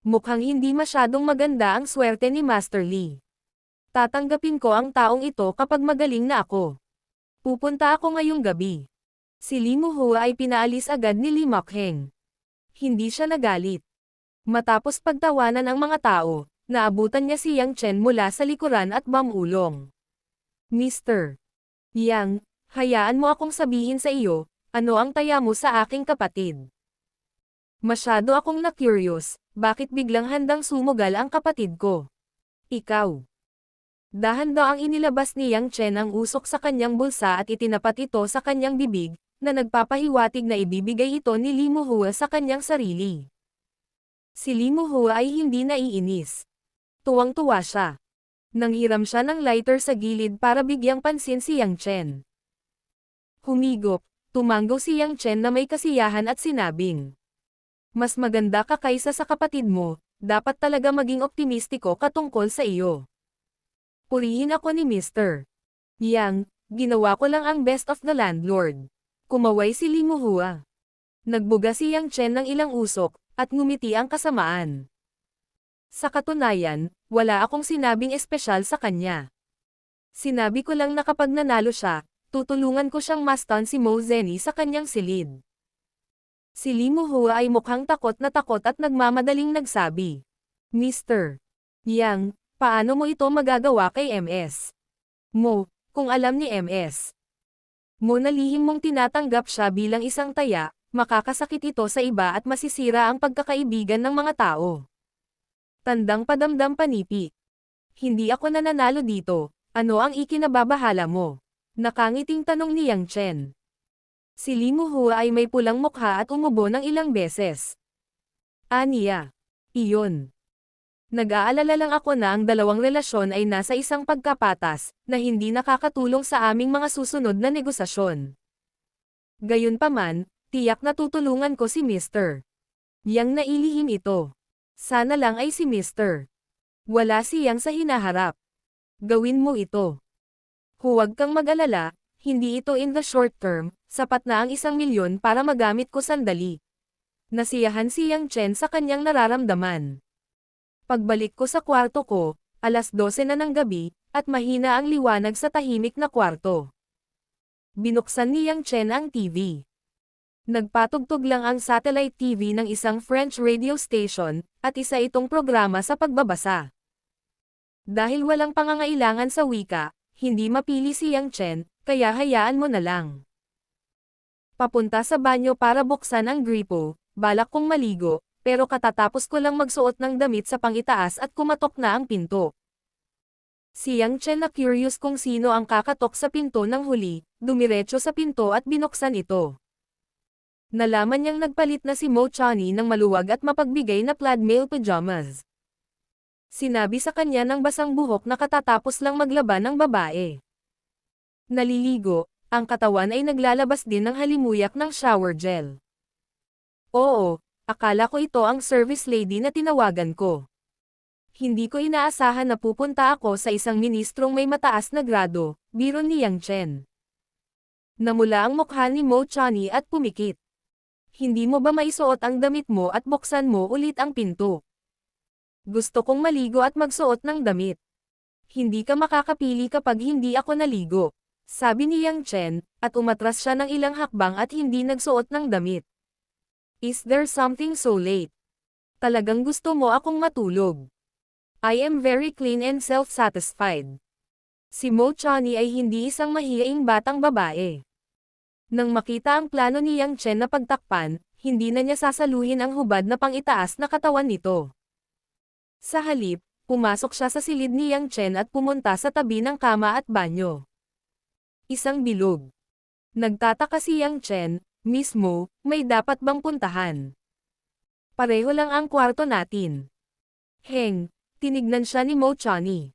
Mukhang hindi masyadong maganda ang swerte ni Master Lee. Tatanggapin ko ang taong ito kapag magaling na ako. Pupunta ako ngayong gabi. Si Lee Muhua ay pinaalis agad ni Lee Makheng. Hindi siya nagalit. Matapos pagtawanan ang mga tao, naabutan niya si Yang Chen mula sa likuran at bumulong. Mr. Yang, hayaan mo akong sabihin sa iyo, ano ang taya mo sa aking kapatid? Masyado akong na-curious, bakit biglang handang sumugal ang kapatid ko? Ikaw. Dahan-daang inilabas ni Yang Chen ang usok sa kanyang bulsa at itinapat ito sa kanyang bibig, na nagpapahiwatig na ibibigay ito ni Lee Muhua sa kanyang sarili. Si Lee Muhua ay hindi naiinis. Tuwang-tuwa siya. Nanghiram siya ng lighter sa gilid para bigyang pansin si Yang Chen. Humigop, tumanggo si Yang Chen na may kasiyahan at sinabing, mas maganda ka kaysa sa kapatid mo, dapat talaga maging optimistiko katungkol sa iyo. Purihin ako ni Mr. Yang, ginawa ko lang ang best of the landlord. Kumaway si Lee Muhua. Nagbuga si Yang Chen ng ilang usok, at ngumiti ang kasamaan. Sa katunayan, wala akong sinabing espesyal sa kanya. Sinabi ko lang na kapag nanalo siya, tutulungan ko siyang mastan si Mo Zeni sa kanyang silid. Si Lee Muhua ay mukhang takot at nagmamadaling nagsabi. Mr. Yang, paano mo ito magagawa kay MS? Mo, kung alam ni MS. Mo na lihim mong tinatanggap siya bilang isang taya, makakasakit ito sa iba at masisira ang pagkakaibigan ng mga tao. Tandang padamdam panipi. Hindi ako nananalo dito, ano ang ikinababahala mo? Nakangiting tanong ni Yang Chen. Si Lee Muhua ay may pulang mukha at umubo ng ilang beses. Aniya. Iyon. Nag-aalala lang ako na ang dalawang relasyon ay nasa isang pagkapatas, na hindi nakakatulong sa aming mga susunod na negosasyon. Gayunpaman, tiyak na tutulungan ko si Mr. Yang na ilihim ito. Sana lang ay si Mr. Wala siyang sa hinaharap. Gawin mo ito. Huwag kang mag-alala, hindi ito in the short term, sapat na ang 1,000,000 para magamit ko sandali. Nasiyahan si Yang Chen sa kanyang nararamdaman. Pagbalik ko sa kwarto ko, 12:00 na ng gabi, at mahina ang liwanag sa tahimik na kwarto. Binuksan ni Yang Chen ang TV. Nagpatugtog lang ang satellite TV ng isang French radio station, at isa itong programa sa pagbabasa. Dahil walang pangangailangan sa wika, hindi mapili si Yang Chen, kaya hayaan mo na lang. Papunta sa banyo para buksan ang gripo, balak kong maligo, pero katatapos ko lang magsuot ng damit sa pangitaas at kumatok na ang pinto. Si Yang Chen na curious kung sino ang kakatok sa pinto ng huli, dumiretso sa pinto at binuksan ito. Nalaman niyang nagpalit na si Mo Chani ng maluwag at mapagbigay na plaid male pajamas. Sinabi sa kanya ng basang buhok na katatapos lang maglaba ng babae. Naliligo, ang katawan ay naglalabas din ng halimuyak ng shower gel. Oo, akala ko ito ang service lady na tinawagan ko. Hindi ko inaasahan na pupunta ako sa isang ministrong may mataas na grado, biro ni Yang Chen. Namula ang mukha ni Mo Chani at pumikit. Hindi mo ba maisuot ang damit mo at buksan mo ulit ang pinto? Gusto kong maligo at magsuot ng damit. Hindi ka makakapili kapag hindi ako naligo, sabi ni Yang Chen, at umatras siya ng ilang hakbang at hindi nagsuot ng damit. Is there something so late? Talagang gusto mo akong matulog? I am very clean and self-satisfied. Si Mo Chani ay hindi isang mahiyaing batang babae. Nang makita ang plano ni Yang Chen na pagtakpan, hindi na niya sasaluhin ang hubad na pangitaas na katawan nito. Sa halip, pumasok siya sa silid ni Yang Chen at pumunta sa tabi ng kama at banyo. Isang bilog. Nagtataka si Yang Chen, Miss Mo, may dapat bang puntahan? Pareho lang ang kwarto natin. Heng, tinignan siya ni Mo Chani.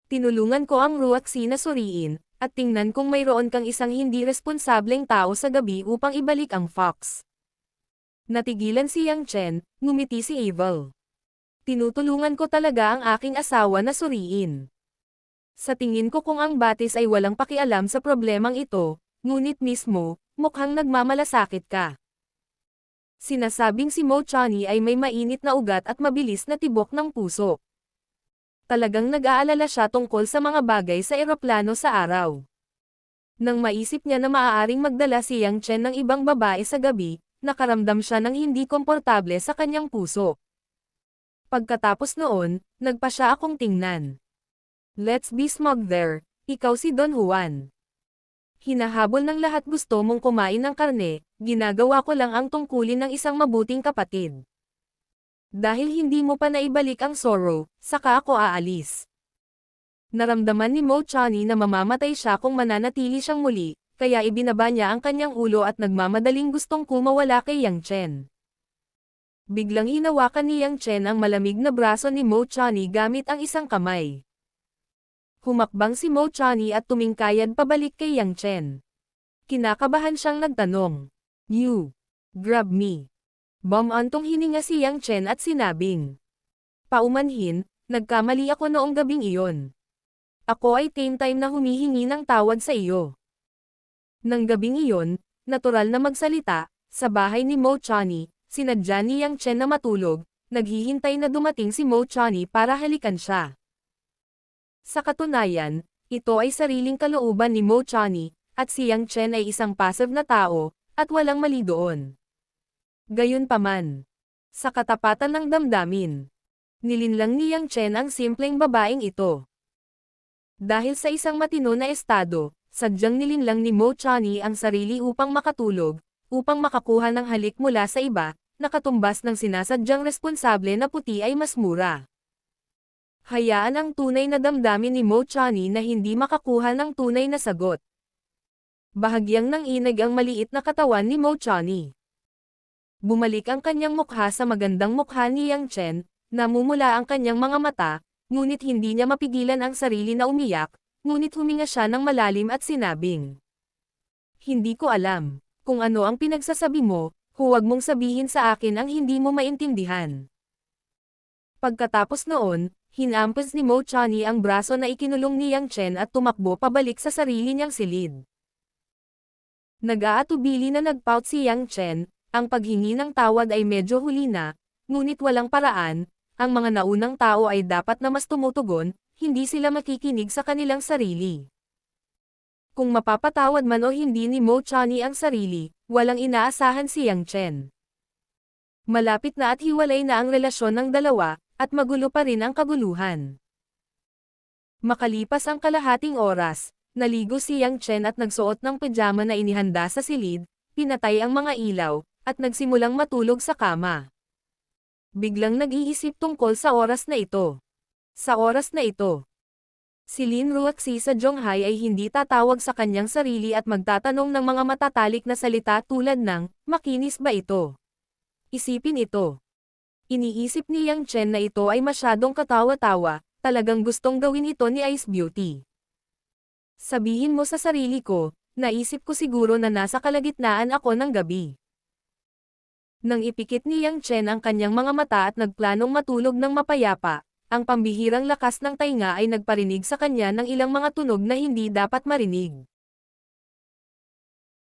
Tinulungan ko ang Ruaxi na suriin, at tingnan kung mayroon kang isang hindi responsableng tao sa gabi upang ibalik ang fox. Natigilan si Yang Chen, ngumiti si Evil. Tinutulungan ko talaga ang aking asawa na suriin. Sa tingin ko kung ang batis ay walang pakialam sa problemang ito, ngunit mismo, mukhang nagmamalasakit ka. Sinasabing si Mo Chani ay may mainit na ugat at mabilis na tibok ng puso. Talagang nag-aalala siya tungkol sa mga bagay sa eroplano sa araw. Nang maisip niya na maaaring magdala si Yang Chen ng ibang babae sa gabi, nakaramdam siya ng hindi komportable sa kanyang puso. Pagkatapos noon, nagpa siya akong tingnan. Let's be smug there, ikaw si Don Juan. Hinahabol ng lahat gusto mong kumain ng karne, ginagawa ko lang ang tungkulin ng isang mabuting kapatid. Dahil hindi mo pa naibalik ang sorrow, saka ako aalis. Naramdaman ni Mo Chani na mamamatay siya kung mananatili siyang muli, kaya ibinaba niya ang kanyang ulo at nagmamadaling gustong kumawala kay Yang Chen. Biglang hinawakan ni Yang Chen ang malamig na braso ni Mo Chani gamit ang isang kamay. Humakbang si Mo Chani at tumingkayad pabalik kay Yang Chen. Kinakabahan siyang nagtanong, "You grab me." Bumantong hininga si Yang Chen at sinabing, "Paumanhin, nagkamali ako noong gabing iyon. Ako ay time na humihingi ng tawad sa iyo." Nang gabing iyon, natural na magsalita, sa bahay ni Mo Chani, sinadya ni Yang Chen na matulog, naghihintay na dumating si Mo Chani para halikan siya. Sa katunayan, ito ay sariling kalooban ni Mo Chani, at si Yang Chen ay isang passive na tao, at walang mali doon. Gayunpaman, sa katapatan ng damdamin, nilinlang ni Yang Chen ang simpleng babaeng ito. Dahil sa isang matino na estado, sadyang nilinlang ni Mo Chani ang sarili upang makatulog, upang makakuha ng halik mula sa iba, na katumbas ng sinasadyang responsable na puti ay mas mura. Hayaan ang tunay na damdamin ni Mo Chani na hindi makakuha ng tunay na sagot. Bahagyang nanginig ang maliit na katawan ni Mo Chani. Bumalik ang kanyang mukha sa magandang mukha ni Yang Chen, namumula ang kanyang mga mata, ngunit hindi niya mapigilan ang sarili na umiyak, ngunit huminga siya ng malalim at sinabing, "Hindi ko alam kung ano ang pinagsasabi mo, huwag mong sabihin sa akin ang hindi mo maintindihan." Pagkatapos noon, Hinampas ni Mo Chani ang braso na ikinulong ni Yang Chen at tumakbo pabalik sa sarili niyang silid. Nag-aatubili na nagpout si Yang Chen, ang paghingi ng tawad ay medyo huli na, ngunit walang paraan, ang mga naunang tao ay dapat na mas tumutugon, hindi sila makikinig sa kanilang sarili. Kung mapapatawad man o hindi ni Mo Chani ang sarili, walang inaasahan si Yang Chen. Malapit na at hiwalay na ang relasyon ng dalawa, at magulo pa rin ang kaguluhan. Makalipas ang kalahating oras, naligo si Yang Chen at nagsuot ng pajama na inihanda sa silid, pinatay ang mga ilaw, at nagsimulang matulog sa kama. Biglang nag-iisip tungkol sa oras na ito. Sa oras na ito, si Lin Ruoxi sa Zhonghai ay hindi tatawag sa kanyang sarili at magtatanong ng mga matatalik na salita tulad ng, makinis ba ito? Isipin ito. Iniisip ni Yang Chen na ito ay masyadong katawa-tawa, talagang gustong gawin ito ni Ice Beauty. Sabihin mo sa sarili ko, naisip ko siguro na nasa kalagitnaan ako ng gabi. Nang ipikit ni Yang Chen ang kanyang mga mata at nagplanong matulog ng mapayapa, ang pambihirang lakas ng tainga ay nagparinig sa kanya ng ilang mga tunog na hindi dapat marinig.